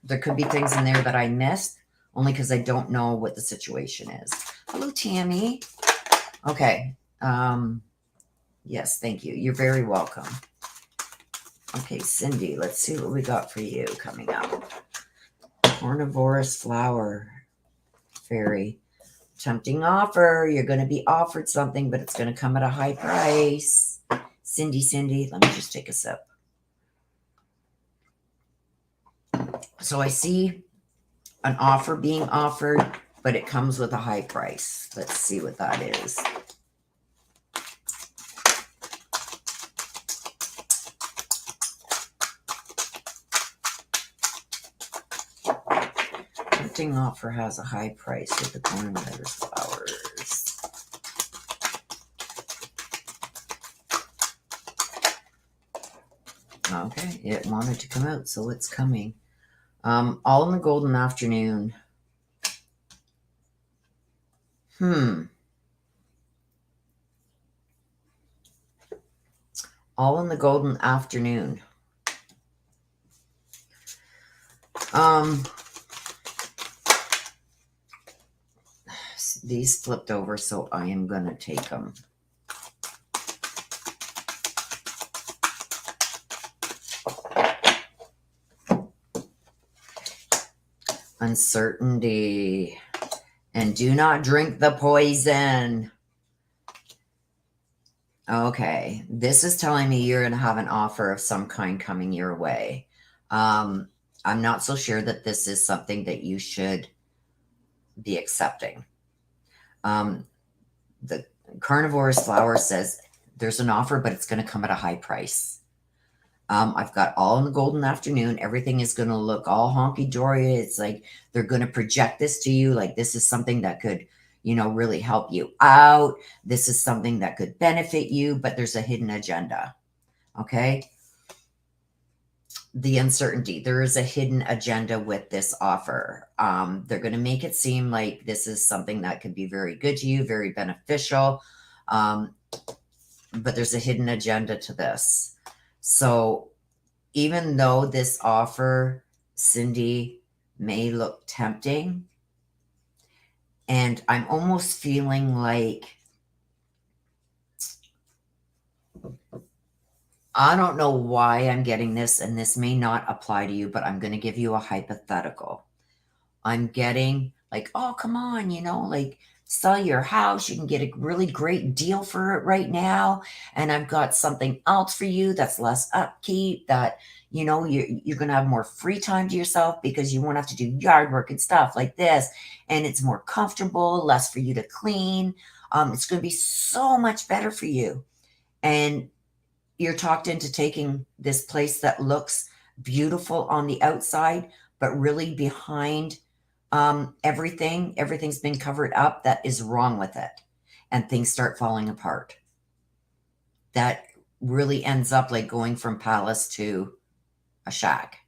there could be things in there that I missed, only because I don't know what the situation is. Hello, Tammy. Okay. Yes, thank you. You're very welcome. Okay, Cindy, let's see what we got for you coming up. Carnivorous flower fairy. Tempting offer. You're going to be offered something, but it's going to come at a high price. Cindy, let me just take a sip. So I see an offer being offered, but it comes with a high price. Let's see what that is. Tempting offer has a high price with the carnivorous flowers. Okay, it wanted to come out, so it's coming. All in the golden afternoon. All in the golden afternoon. These flipped over, so I am going to take them. Uncertainty. And do not drink the poison. Okay. This is telling me you're going to have an offer of some kind coming your way. I'm not so sure that this is something that you should be accepting. The carnivorous flower says there's an offer, but it's going to come at a high price. I've got all in the golden afternoon. Everything is going to look all honky-dory. It's like they're going to project this to you like this is something that could, you know, really help you out. This is something that could benefit you, but there's a hidden agenda. Okay? The uncertainty. There is a hidden agenda with this offer. They're going to make it seem like this is something that could be very good to you, very beneficial. But there's a hidden agenda to this. So even though this offer, Cindy, may look tempting, and I'm almost feeling like, I don't know why I'm getting this, and this may not apply to you, but I'm going to give you a hypothetical. I'm getting like, oh, come on, you know, like sell your house. You can get a really great deal for it right now. And I've got something else for you that's less upkeep, that, you know, you're going to have more free time to yourself because you won't have to do yard work and stuff like this. And it's more comfortable, less for you to clean. It's going to be so much better for you. And you're talked into taking this place that looks beautiful on the outside, but really behind everything's been covered up that is wrong with it, and things start falling apart. That really ends up like going from palace to a shack.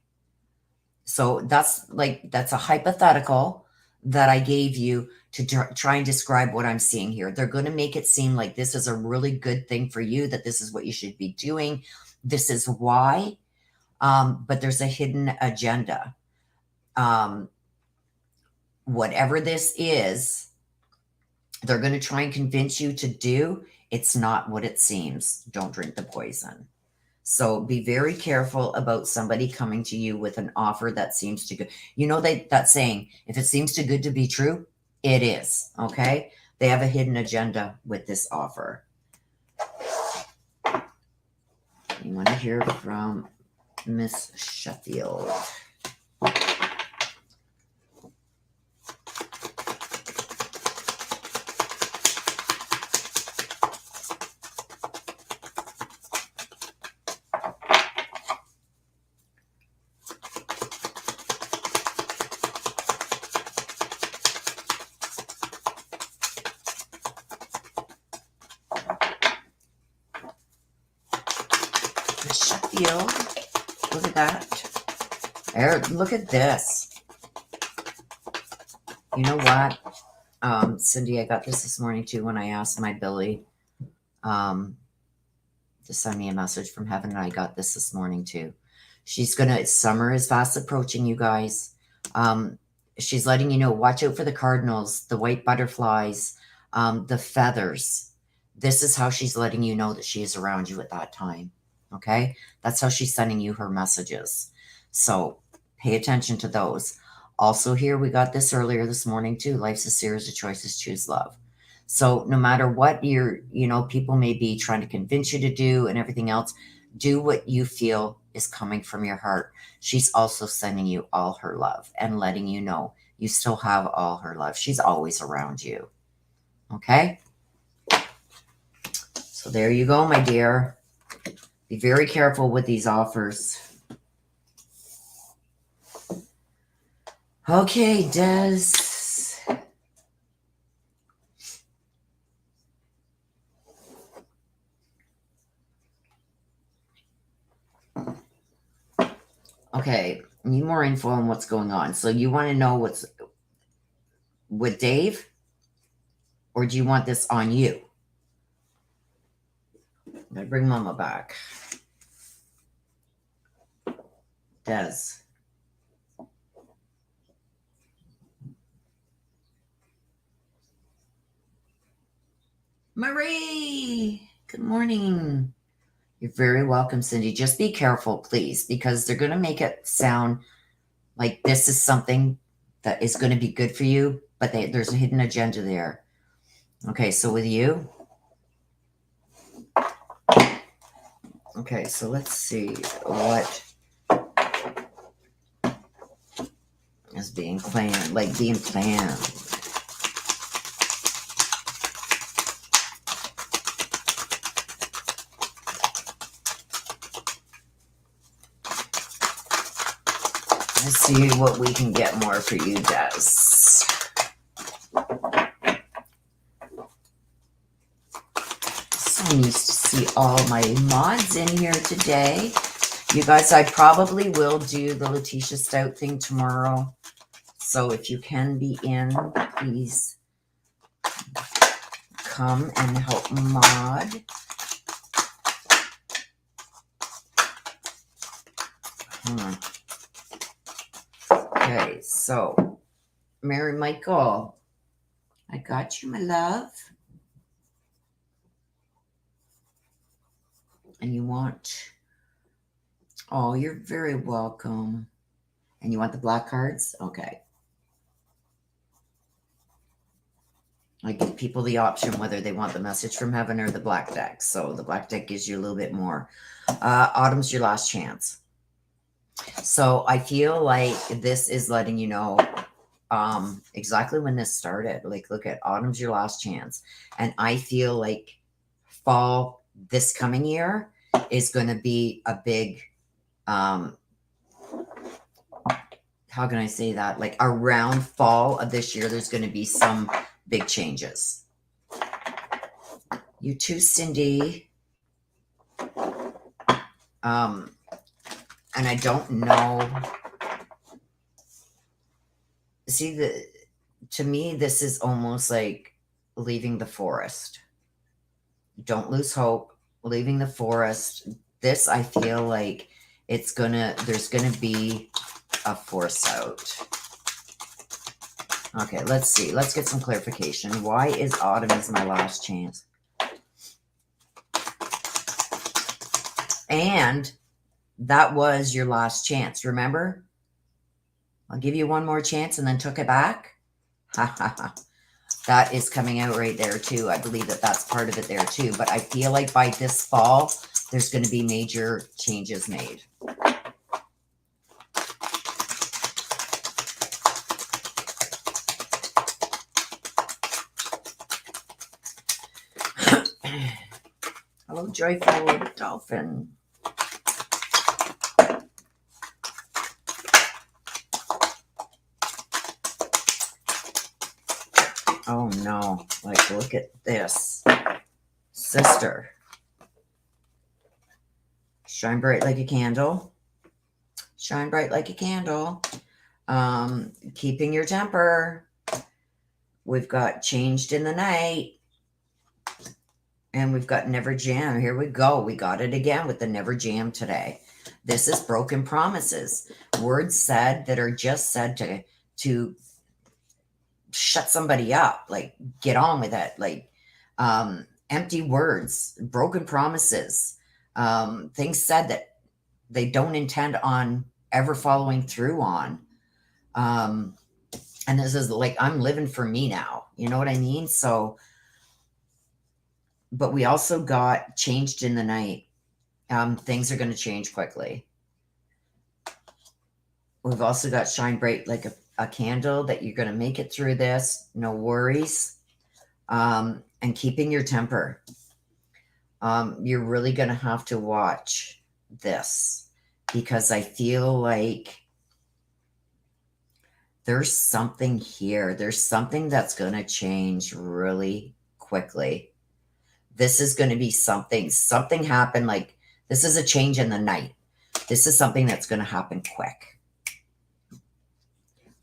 So that's a hypothetical that I gave you to try and describe what I'm seeing here. They're going to make it seem like this is a really good thing for you, that this is what you should be doing. This is why, but there's a hidden agenda. Whatever this is, they're going to try and convince you to do. It's not what it seems. Don't drink the poison. So be very careful about somebody coming to you with an offer that seems too good. You know, that saying, if it seems too good to be true, it is. Okay? They have a hidden agenda with this offer. You want to hear from Miss Sheffield. Sheffield. Look at that. There, look at this. You know what? Cindy, I got this morning too when I asked my Billy to send me a message from heaven, and I got this morning too. Summer is fast approaching, you guys. She's letting you know, watch out for the cardinals, the white butterflies, the feathers. This is how she's letting you know that she is around you at that time. Okay? That's how she's sending you her messages. So pay attention to those. Also here, we got this earlier this morning too. Life's a series of choices, choose love. So no matter what people may be trying to convince you to do and everything else, do what you feel is coming from your heart. She's also sending you all her love and letting you know you still have all her love. She's always around you. Okay? So there you go, my dear. Be very careful with these offers. Okay, Des. Okay, need more info on what's going on. So you want to know what's with Dave? Or do you want this on you? I'm going to bring Mama back. Des. Marie! Good morning. You're very welcome, Cindy. Just be careful, please, because they're going to make it sound like this is something that is going to be good for you, but there's a hidden agenda there. Okay, so with you. Okay, so let's see what is being planned, being planned. Let's see what we can get more for you, Des. So nice to see all my mods in here today. You guys, I probably will do the Letitia Stout thing tomorrow. So if you can be in, please come and help mod. Okay, so Mary Michael, I got you, my love. And you want, oh, you're very welcome. And you want the black cards? Okay. I give people the option whether they want the message from heaven or the black deck. So the black deck gives you a little bit more. Autumn's your last chance. So I feel like this is letting you know exactly when this started. Like, look at autumn's your last chance. And I feel like fall this coming year is going to be a big, how can I say that? Like around fall of this year, there's going to be some big changes. You too, Cindy. And I don't know. See, to me, this is almost like leaving the forest. Don't lose hope. Leaving the forest. This, I feel like there's gonna be a force out. Okay, let's see. Let's get some clarification. Why is autumn is my last chance? And that was your last chance, remember? I'll give you one more chance and then took it back. Ha ha ha. That is coming out right there too. I believe that that's part of it there too. But I feel like by this fall, there's going to be major changes made. Hello, Joyful Dolphin. Oh no, like look at this. Sister. Shine bright like a candle. Shine bright like a candle. Keeping your temper. We've got changed in the night. And we've got never jam. Here we go. We got it again with the never jam today. This is broken promises. Words said that are just said to shut somebody up. Like, get on with it. Like, empty words, broken promises, things said that they don't intend on ever following through on. And this is like, I'm living for me now. You know what I mean? So, but we also got changed in the night. Things are going to change quickly. We've also got shine bright like a candle, that you're going to make it through this. No worries. And keeping your temper. You're really going to have to watch this, because I feel like there's something here. There's something that's going to change really quickly. This is going to be something happened. Like, this is a change in the night. This is something that's going to happen quick.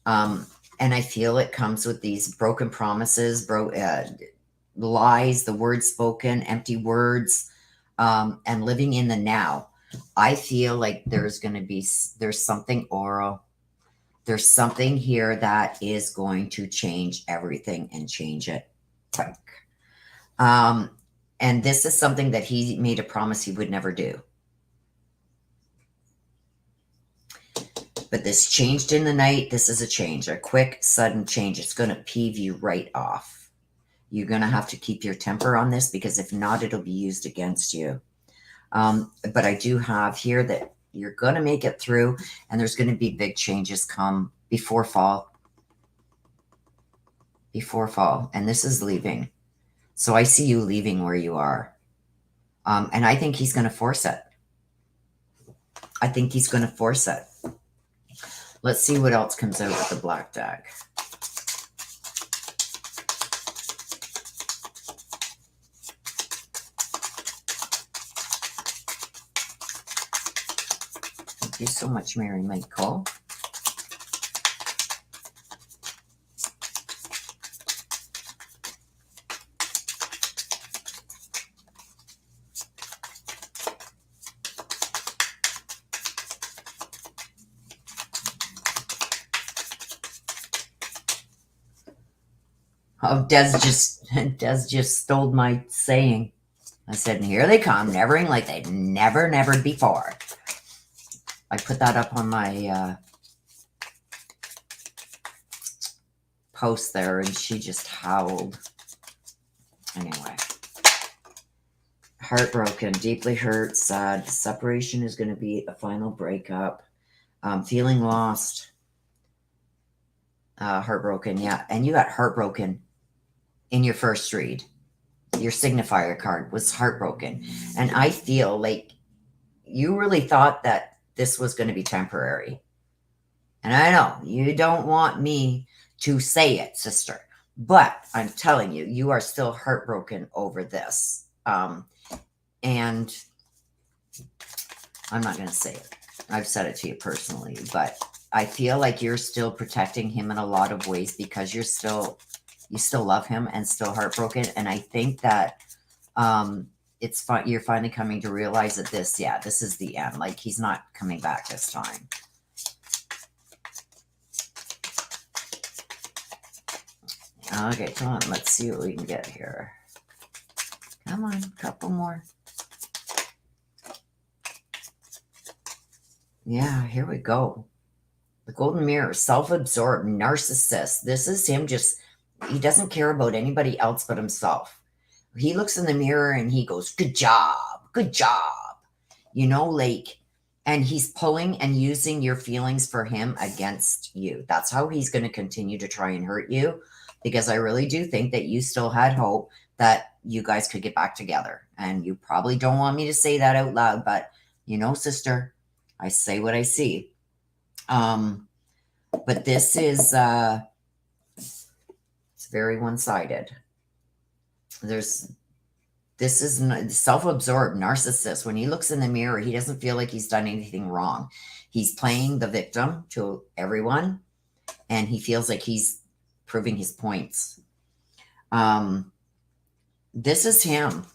And I feel it comes with these broken promises, lies, the words spoken, empty words, and living in the now. I feel like there's something oral. There's something here that is going to change everything and change it quick. And this is something that he made a promise he would never do. But this changed in the night. This is a change, a quick, sudden change. It's going to peeve you right off. You're going to have to keep your temper on this, because if not, it'll be used against you. But I do have here that you're going to make it through, and there's going to be big changes come before fall. Before fall. And this is leaving. So I see you leaving where you are. And I think he's going to force it. I think he's going to force it. Let's see what else comes out with the black deck. Thank you so much, Mary Michael. Oh, Des just stole my saying. I said, and here they come, nevering like they never before. I put that up on my post there, and she just howled. Anyway. Heartbroken, deeply hurt, sad. Separation is going to be a final breakup. Feeling lost. Heartbroken, yeah. And you got heartbroken in your first read. Your signifier card was heartbroken. And I feel like you really thought that this was going to be temporary. And I know you don't want me to say it, sister, but I'm telling you, you are still heartbroken over this. And I'm not going to say it. I've said it to you personally, but I feel like you're still protecting him in a lot of ways, because you still love him and still heartbroken. And I think that it's fun. You're finally coming to realize that this is the end. Like, he's not coming back this time. Okay, come on. Let's see what we can get here. Come on, couple more. Yeah, here we go. The golden mirror, self-absorbed, narcissist. This is him he doesn't care about anybody else but himself. He looks in the mirror and he goes, good job, good job. You know, like, and he's pulling and using your feelings for him against you. That's how he's going to continue to try and hurt you, because I really do think that you still had hope that you guys could get back together. And you probably don't want me to say that out loud, but you know, sister, I say what I see. But this is, it's very one-sided. There's This is self-absorbed narcissist. When he looks in the mirror, he doesn't feel like he's done anything wrong. He's playing the victim to everyone, and he feels like he's proving his points. This is him.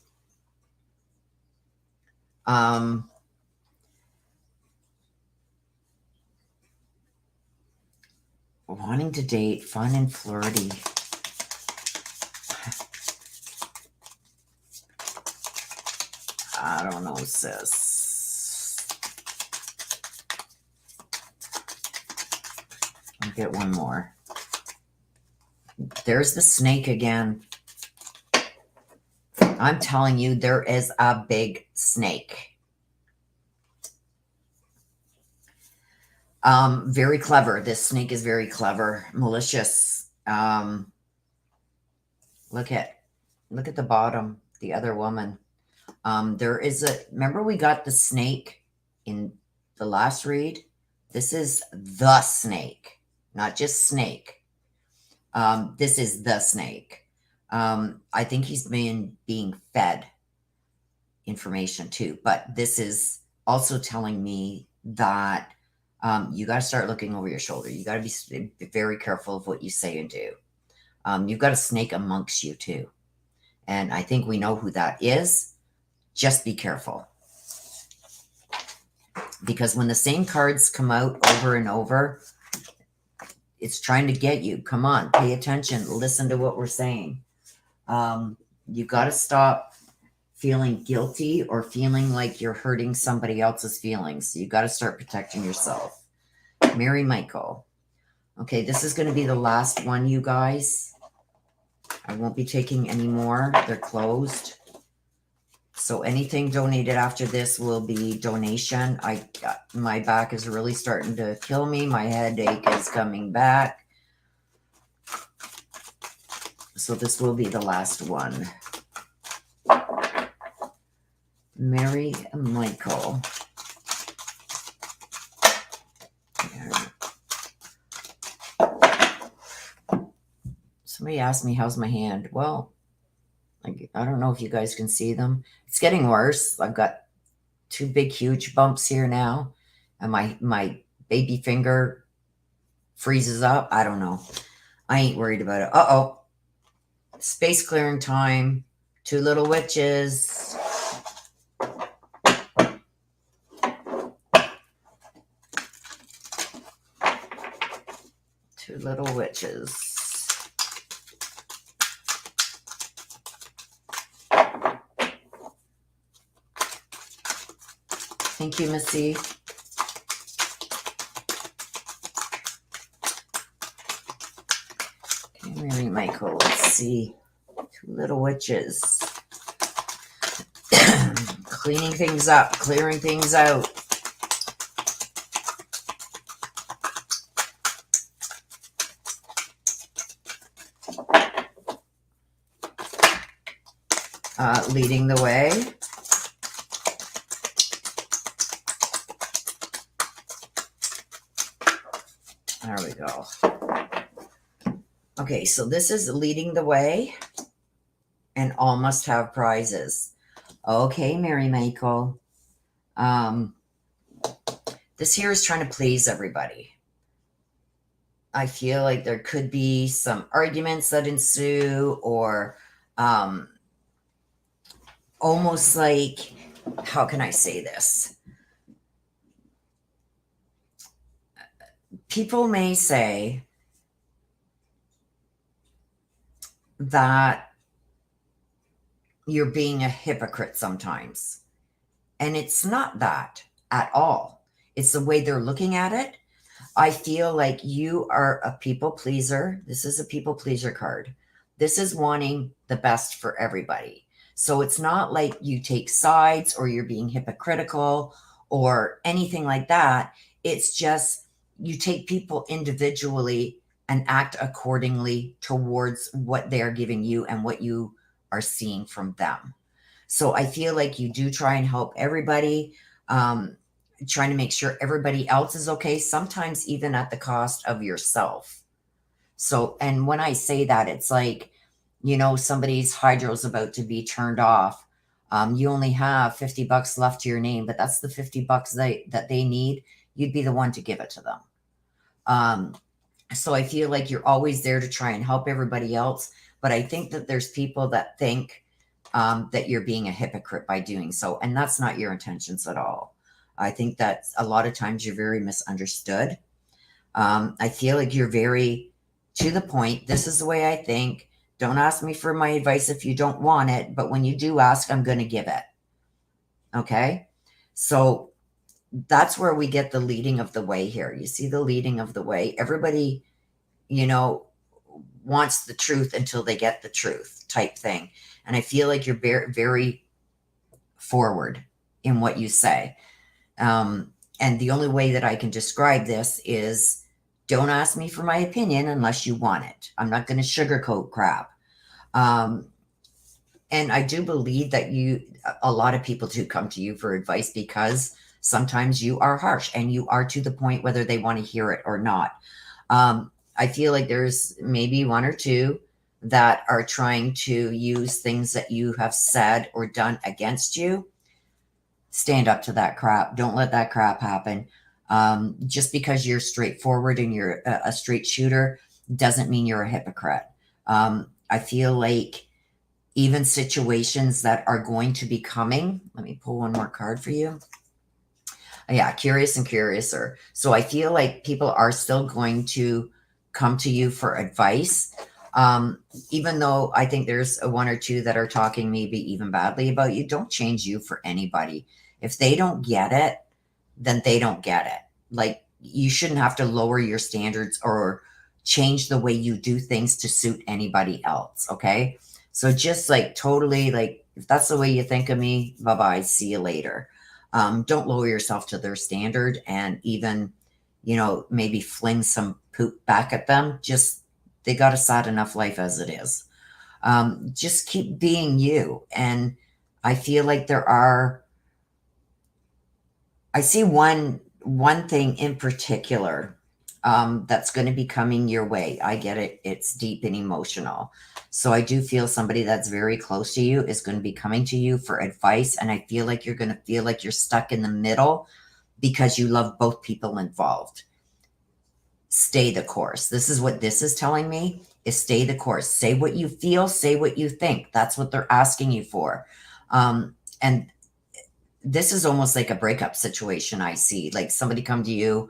Wanting to date, fun and flirty. I don't know, sis. I'll get one more. There's the snake again. I'm telling you, there is a big snake. Very clever. This snake is very clever, malicious. Look at the bottom, the other woman. There is remember we got the snake in the last read? This is the snake, not just snake. This is the snake. I think he's being fed information too, but this is also telling me that you got to start looking over your shoulder. You got to be very careful of what you say and do. You've got a snake amongst you too. And I think we know who that is. Just be careful. Because when the same cards come out over and over, it's trying to get you. Come on, pay attention. Listen to what we're saying. You've got to stop feeling guilty or feeling like you're hurting somebody else's feelings. You got to start protecting yourself. Mary Michael. Okay, this is going to be the last one, you guys. I won't be taking any more. They're closed. So anything donated after this will be donation. My back is really starting to kill me. My headache is coming back. So this will be the last one. Mary Michael. Somebody asked me, how's my hand? Well, I don't know if you guys can see them. It's getting worse. I've got 2 big, huge bumps here now. And my baby finger freezes up. I don't know. I ain't worried about it. Uh-oh. Space clearing time. 2 little witches. Two little witches. Thank you, Missy. Okay, Mary Michael, let's see. 2 little witches. Cleaning things up, clearing things out. Leading the way. There we go. Okay, so this is leading the way, and all must have prizes. Okay, Mary Michael. This here is trying to please everybody. I feel like there could be some arguments that ensue, or almost like, how can I say this? People may say that you're being a hypocrite sometimes. And it's not that at all. It's the way they're looking at it. I feel like you are a people pleaser. This is a people pleaser card. This is wanting the best for everybody. So it's not like you take sides or you're being hypocritical or anything like that. It's just you take people individually and act accordingly towards what they're giving you and what you are seeing from them. So I feel like you do try and help everybody, trying to make sure everybody else is okay, sometimes even at the cost of yourself. So, and when I say that, it's like, you know, somebody's hydro's about to be turned off, You only have 50 bucks left to your name, but that's the 50 bucks that they need. You'd be the one to give it to them. So I feel like you're always there to try and help everybody else. But I think that there's people that think that you're being a hypocrite by doing so. And that's not your intentions at all. I think that a lot of times you're very misunderstood. I feel like you're very to the point. This is the way I think. Don't ask me for my advice if you don't want it. But when you do ask, I'm going to give it. Okay. So that's where we get the leading of the way here. You see the leading of the way. Everybody, wants the truth until they get the truth type thing. And I feel like you're very, very forward in what you say. And the only way that I can describe this is don't ask me for my opinion unless you want it. I'm not going to sugarcoat crap. And I do believe that a lot of people do come to you for advice because sometimes you are harsh and you are to the point whether they want to hear it or not. I feel like there's maybe one or two that are trying to use things that you have said or done against you. Stand up to that crap. Don't let that crap happen. Just because you're straightforward and you're a straight shooter doesn't mean you're a hypocrite. I feel like even situations that are going to be coming, let me pull one more card for you. Yeah, curious and curiouser. So I feel like people are still going to come to you for advice. Even though I think there's one or two that are talking maybe even badly about you, don't change you for anybody. If they don't get it, then they don't get it. Like, you shouldn't have to lower your standards or change the way you do things to suit anybody else. Okay. So just like totally, like, if that's the way you think of me, bye-bye, see you later. Don't lower yourself to their standard and even, maybe fling some poop back at them. Just, they got a sad enough life as it is. Just keep being you. And I feel like I see one thing in particular that's going to be coming your way. I get it. It's deep and emotional. So I do feel somebody that's very close to you is going to be coming to you for advice. And I feel like you're going to feel like you're stuck in the middle because you love both people involved. Stay the course. This is what this is telling me, is stay the course. Say what you feel, say what you think. That's what they're asking you for. And this is almost like a breakup situation. I see like somebody come to you,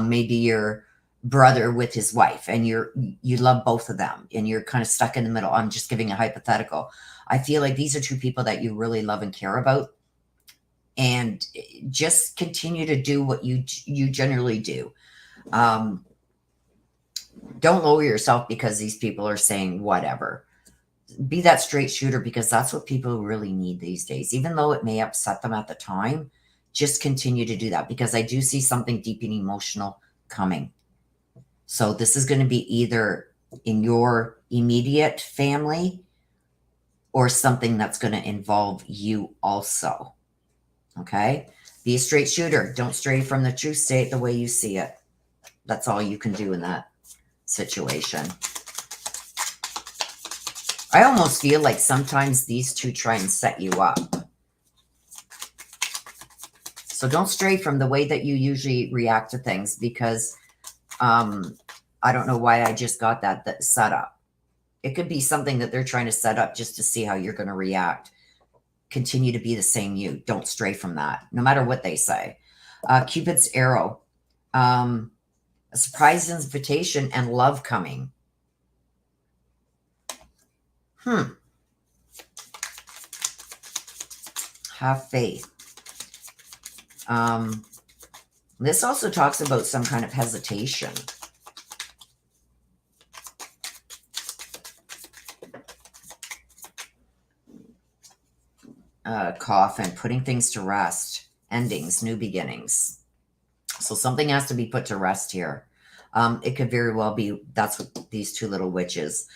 maybe your brother with his wife, and you love both of them and you're kind of stuck in the middle. I'm just giving a hypothetical. I feel like these are two people that you really love and care about, and just continue to do what you generally do. Don't lower yourself because these people are saying whatever. Be that straight shooter, because that's what people really need these days. Even though it may upset them at the time, just continue to do that, because I do see something deep and emotional coming. So this is going to be either in your immediate family or something that's going to involve you also. Okay? Be a straight shooter. Don't stray from the truth. Say it the way you see it. That's all you can do in that situation. I almost feel like sometimes these two try and set you up. So don't stray from the way that you usually react to things, because I don't know why I just got that set up. It could be something that they're trying to set up just to see how you're going to react. Continue to be the same you. Don't stray from that, no matter what they say. Cupid's arrow. A surprise invitation and love coming. Have faith. This also talks about some kind of hesitation. Coffin, putting things to rest, endings, new beginnings. So something has to be put to rest here. It could very well be that's what these two little witches.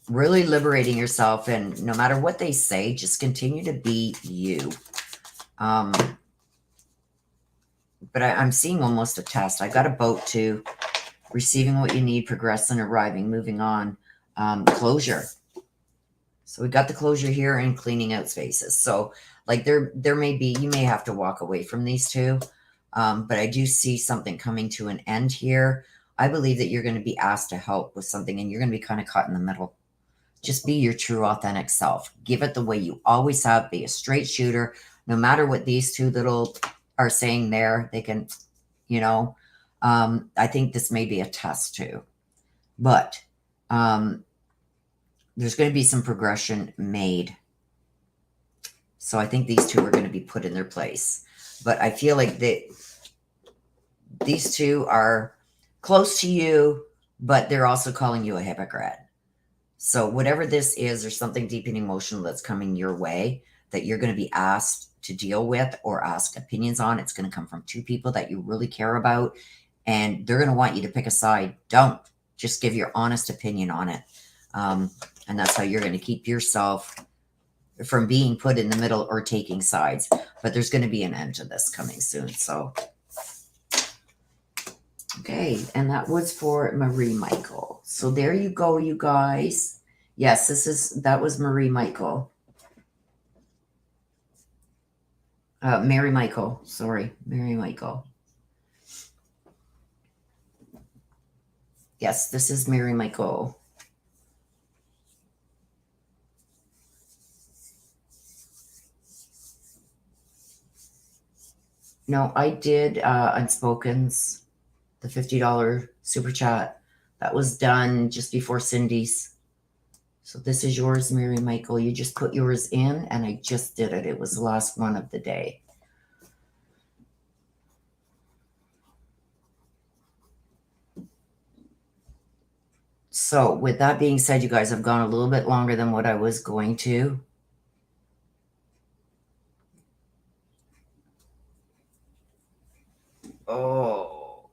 Really liberating yourself, and no matter what they say, just continue to be you. But I'm seeing almost a test. I got a boat too. Receiving what you need, progressing, arriving, moving on, closure. So we got the closure here and cleaning out spaces. So like there may be, you may have to walk away from these two. But I do see something coming to an end here. I believe that you're going to be asked to help with something and you're going to be kind of caught in the middle. Just be your true authentic self. Give it the way you always have. Be a straight shooter. No matter what these two little are saying there, they can, you know, I think this may be a test too. But there's going to be some progression made. So I think these two are going to be put in their place. But I feel like these two are close to you, but they're also calling you a hypocrite. So whatever this is, there's something deep and emotional that's coming your way that you're going to be asked to deal with or ask opinions on. It's going to come from two people that you really care about, and they're going to want you to pick a side. Don't. Just give your honest opinion on it. And that's how you're going to keep yourself from being put in the middle or taking sides. But there's going to be an end to this coming soon. So, okay. And that was for Marie Michael. So there you go, you guys. Yes, that was Marie Michael. Mary Michael. Sorry, Mary Michael. Yes, this is Mary Michael. No, I did Unspokens, the $50 super chat. That was done just before Cindy's. So this is yours, Mary Michael. You just put yours in, and I just did it. It was the last one of the day. So with that being said, you guys, I've gone a little bit longer than what I was going to. Oh.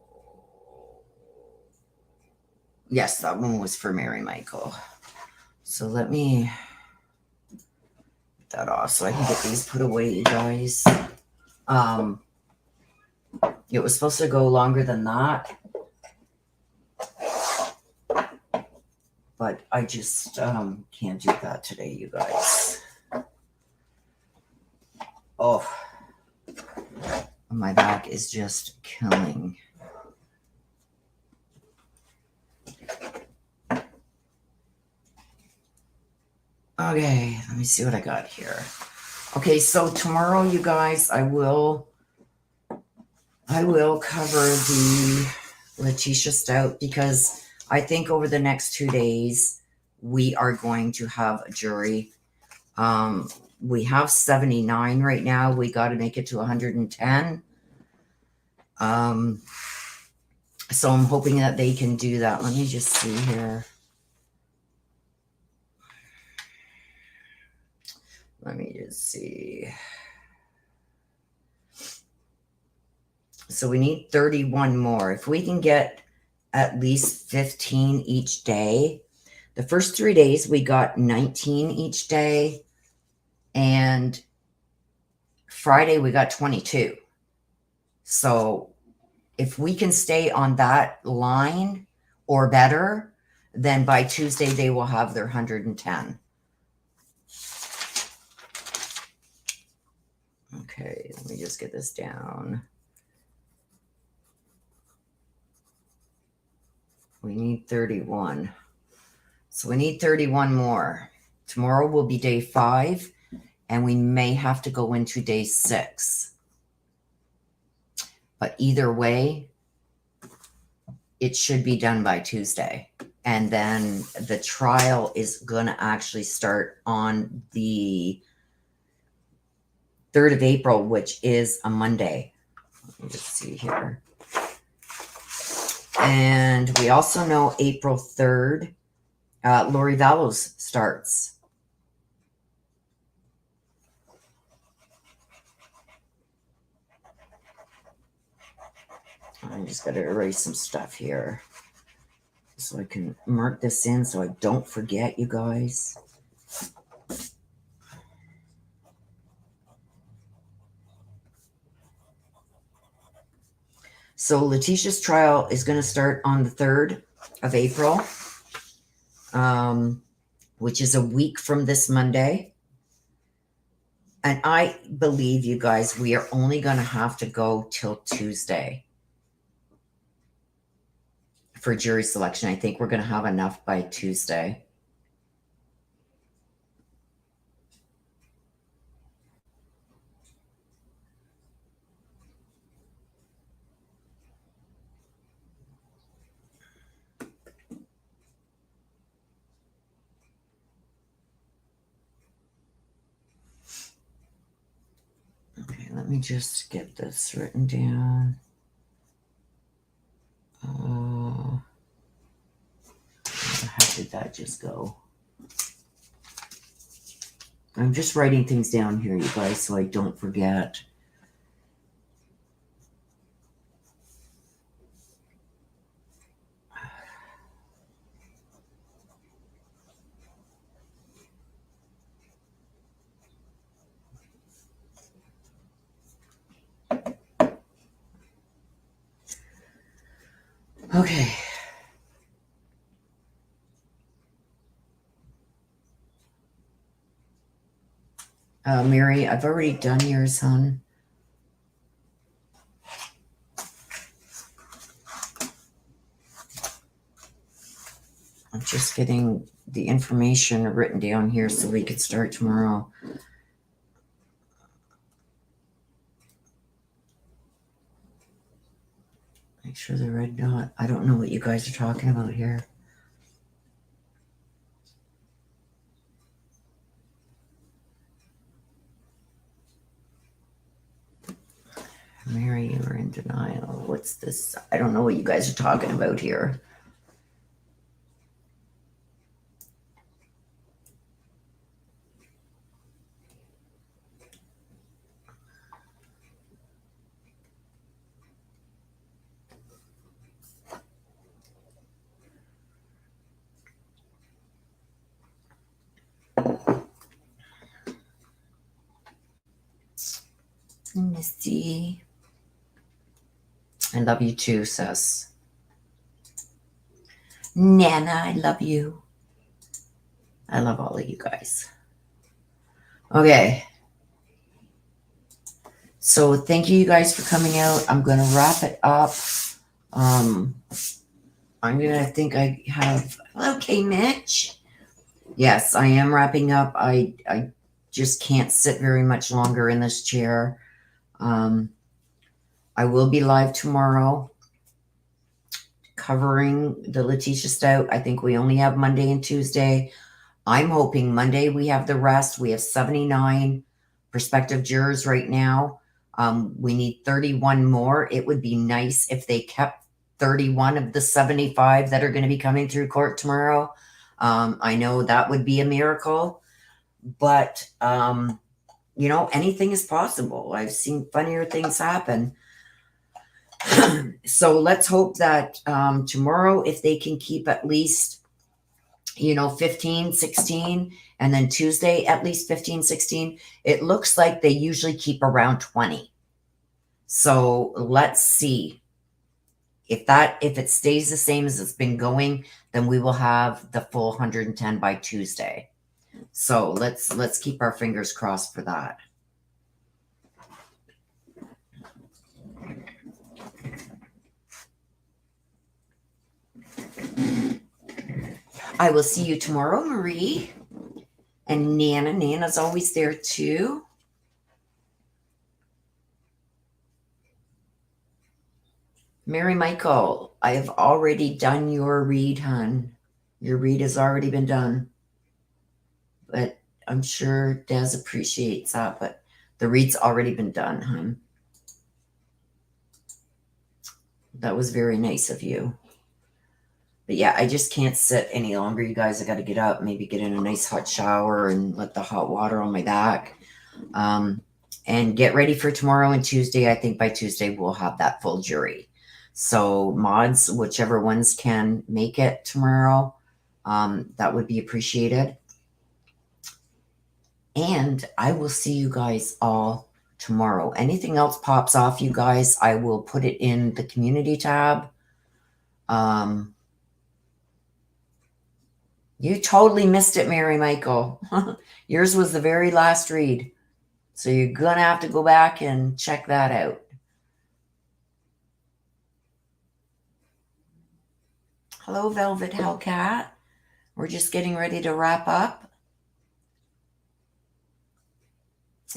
Yes, that one was for Mary Michael. So let me get that off so I can get these put away, you guys. It was supposed to go longer than that. But I just can't do that today, you guys. Oh, my back is just killing. Okay, let me see what I got here. Okay, so tomorrow, you guys, I will cover the Letitia Stout because I think over the next 2 days, we are going to have a jury. We have 79 right now. We got to make it to 110. So I'm hoping that they can do that. Let me just see here. Let me just see. So we need 31 more. If we can get at least 15 each day. The first 3 days, we got 19 each day. And Friday, we got 22. So if we can stay on that line or better, then by Tuesday, they will have their 110. Okay, let me just get this down. We need 31. So we need 31 more. Tomorrow will be day 5, and we may have to go into day 6. But either way, it should be done by Tuesday. And then the trial is going to actually start on the 3rd of April, which is a Monday. Let me just see here. And we also know April 3rd, Lori Vallows starts. I just got to erase some stuff here so I can mark this in so I don't forget, you guys. So Letitia's trial is going to start on the 3rd of April. which is a week from this Monday. And I believe, you guys, we are only going to have to go till Tuesday for jury selection. I think we're going to have enough by Tuesday. Okay, let me just get this written down. How did that just go? I'm just writing things down here, you guys, so I don't forget. Okay. Mary, I've already done yours, hon. I'm just getting the information written down here so we could start tomorrow. Make sure the red dot. I don't know what you guys are talking about here. Mary, you were in denial. What's this? I don't know what you guys are talking about here. Misty. I love you too, sis. Nana, I love you. I love all of you guys. Okay. So thank you guys for coming out. I'm going to wrap it up. I think I have, okay, Mitch. Yes, I am wrapping up. I just can't sit very much longer in this chair. I will be live tomorrow covering the Letitia Stout. I think we only have Monday and Tuesday. I'm hoping Monday we have the rest. We have 79 prospective jurors right now. We need 31 more. It would be nice if they kept 31 of the 75 that are going to be coming through court tomorrow. I know that would be a miracle, but anything is possible. I've seen funnier things happen. So let's hope that tomorrow, if they can keep at least 15, 16, and then Tuesday at least 15, 16. It looks like they usually keep around 20. So let's see. If it stays the same as it's been going, then we will have the full 110 by Tuesday. So let's keep our fingers crossed for that. I will see you tomorrow, Marie. And Nana. Nana's always there too. Mary Michael, I have already done your read, hon. Your read has already been done. But I'm sure Des appreciates that, but the read's already been done, hon. That was very nice of you. But yeah, I just can't sit any longer, you guys. I got to get up, maybe get in a nice hot shower and let the hot water on my back. And get ready for tomorrow and Tuesday. I think by Tuesday we'll have that full jury. So mods, whichever ones can make it tomorrow, that would be appreciated. And I will see you guys all tomorrow. Anything else pops off, you guys, I will put it in the community tab. You totally missed it, Mary Michael. Yours was the very last read. So you're going to have to go back and check that out. Hello, Velvet Hellcat. We're just getting ready to wrap up.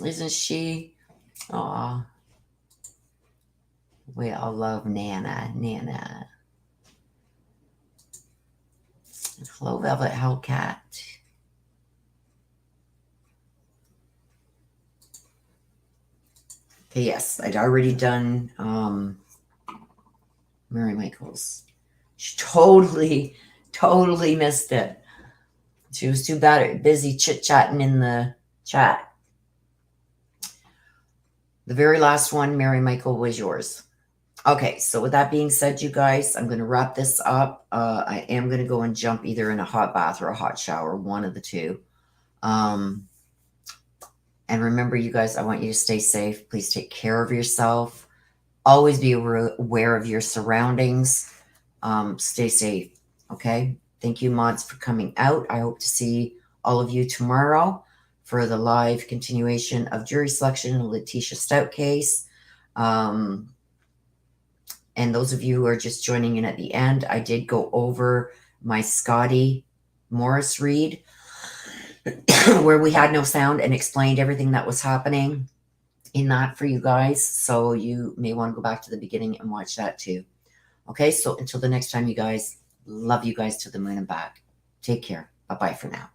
Isn't she? Aw. We all love Nana. Nana. Hello, Velvet Hellcat. Okay, yes, I'd already done Mary Michaels. She totally missed it. She was too busy chit-chatting in the chat. The very last one, Mary Michael, was yours. Okay, so with that being said, you guys, I'm going to wrap this up. I am going to go and jump either in a hot bath or a hot shower, one of the two. And remember, you guys, I want you to stay safe. Please take care of yourself. Always be aware of your surroundings. Stay safe, okay? Thank you, mods, for coming out. I hope to see all of you tomorrow for the live continuation of jury selection in the Letitia Stout case. And those of you who are just joining in at the end, I did go over my Scotty Morris read where we had no sound and explained everything that was happening in that for you guys. So you may want to go back to the beginning and watch that too. Okay, so until the next time, you guys, love you guys to the moon and back. Take care. Bye-bye for now.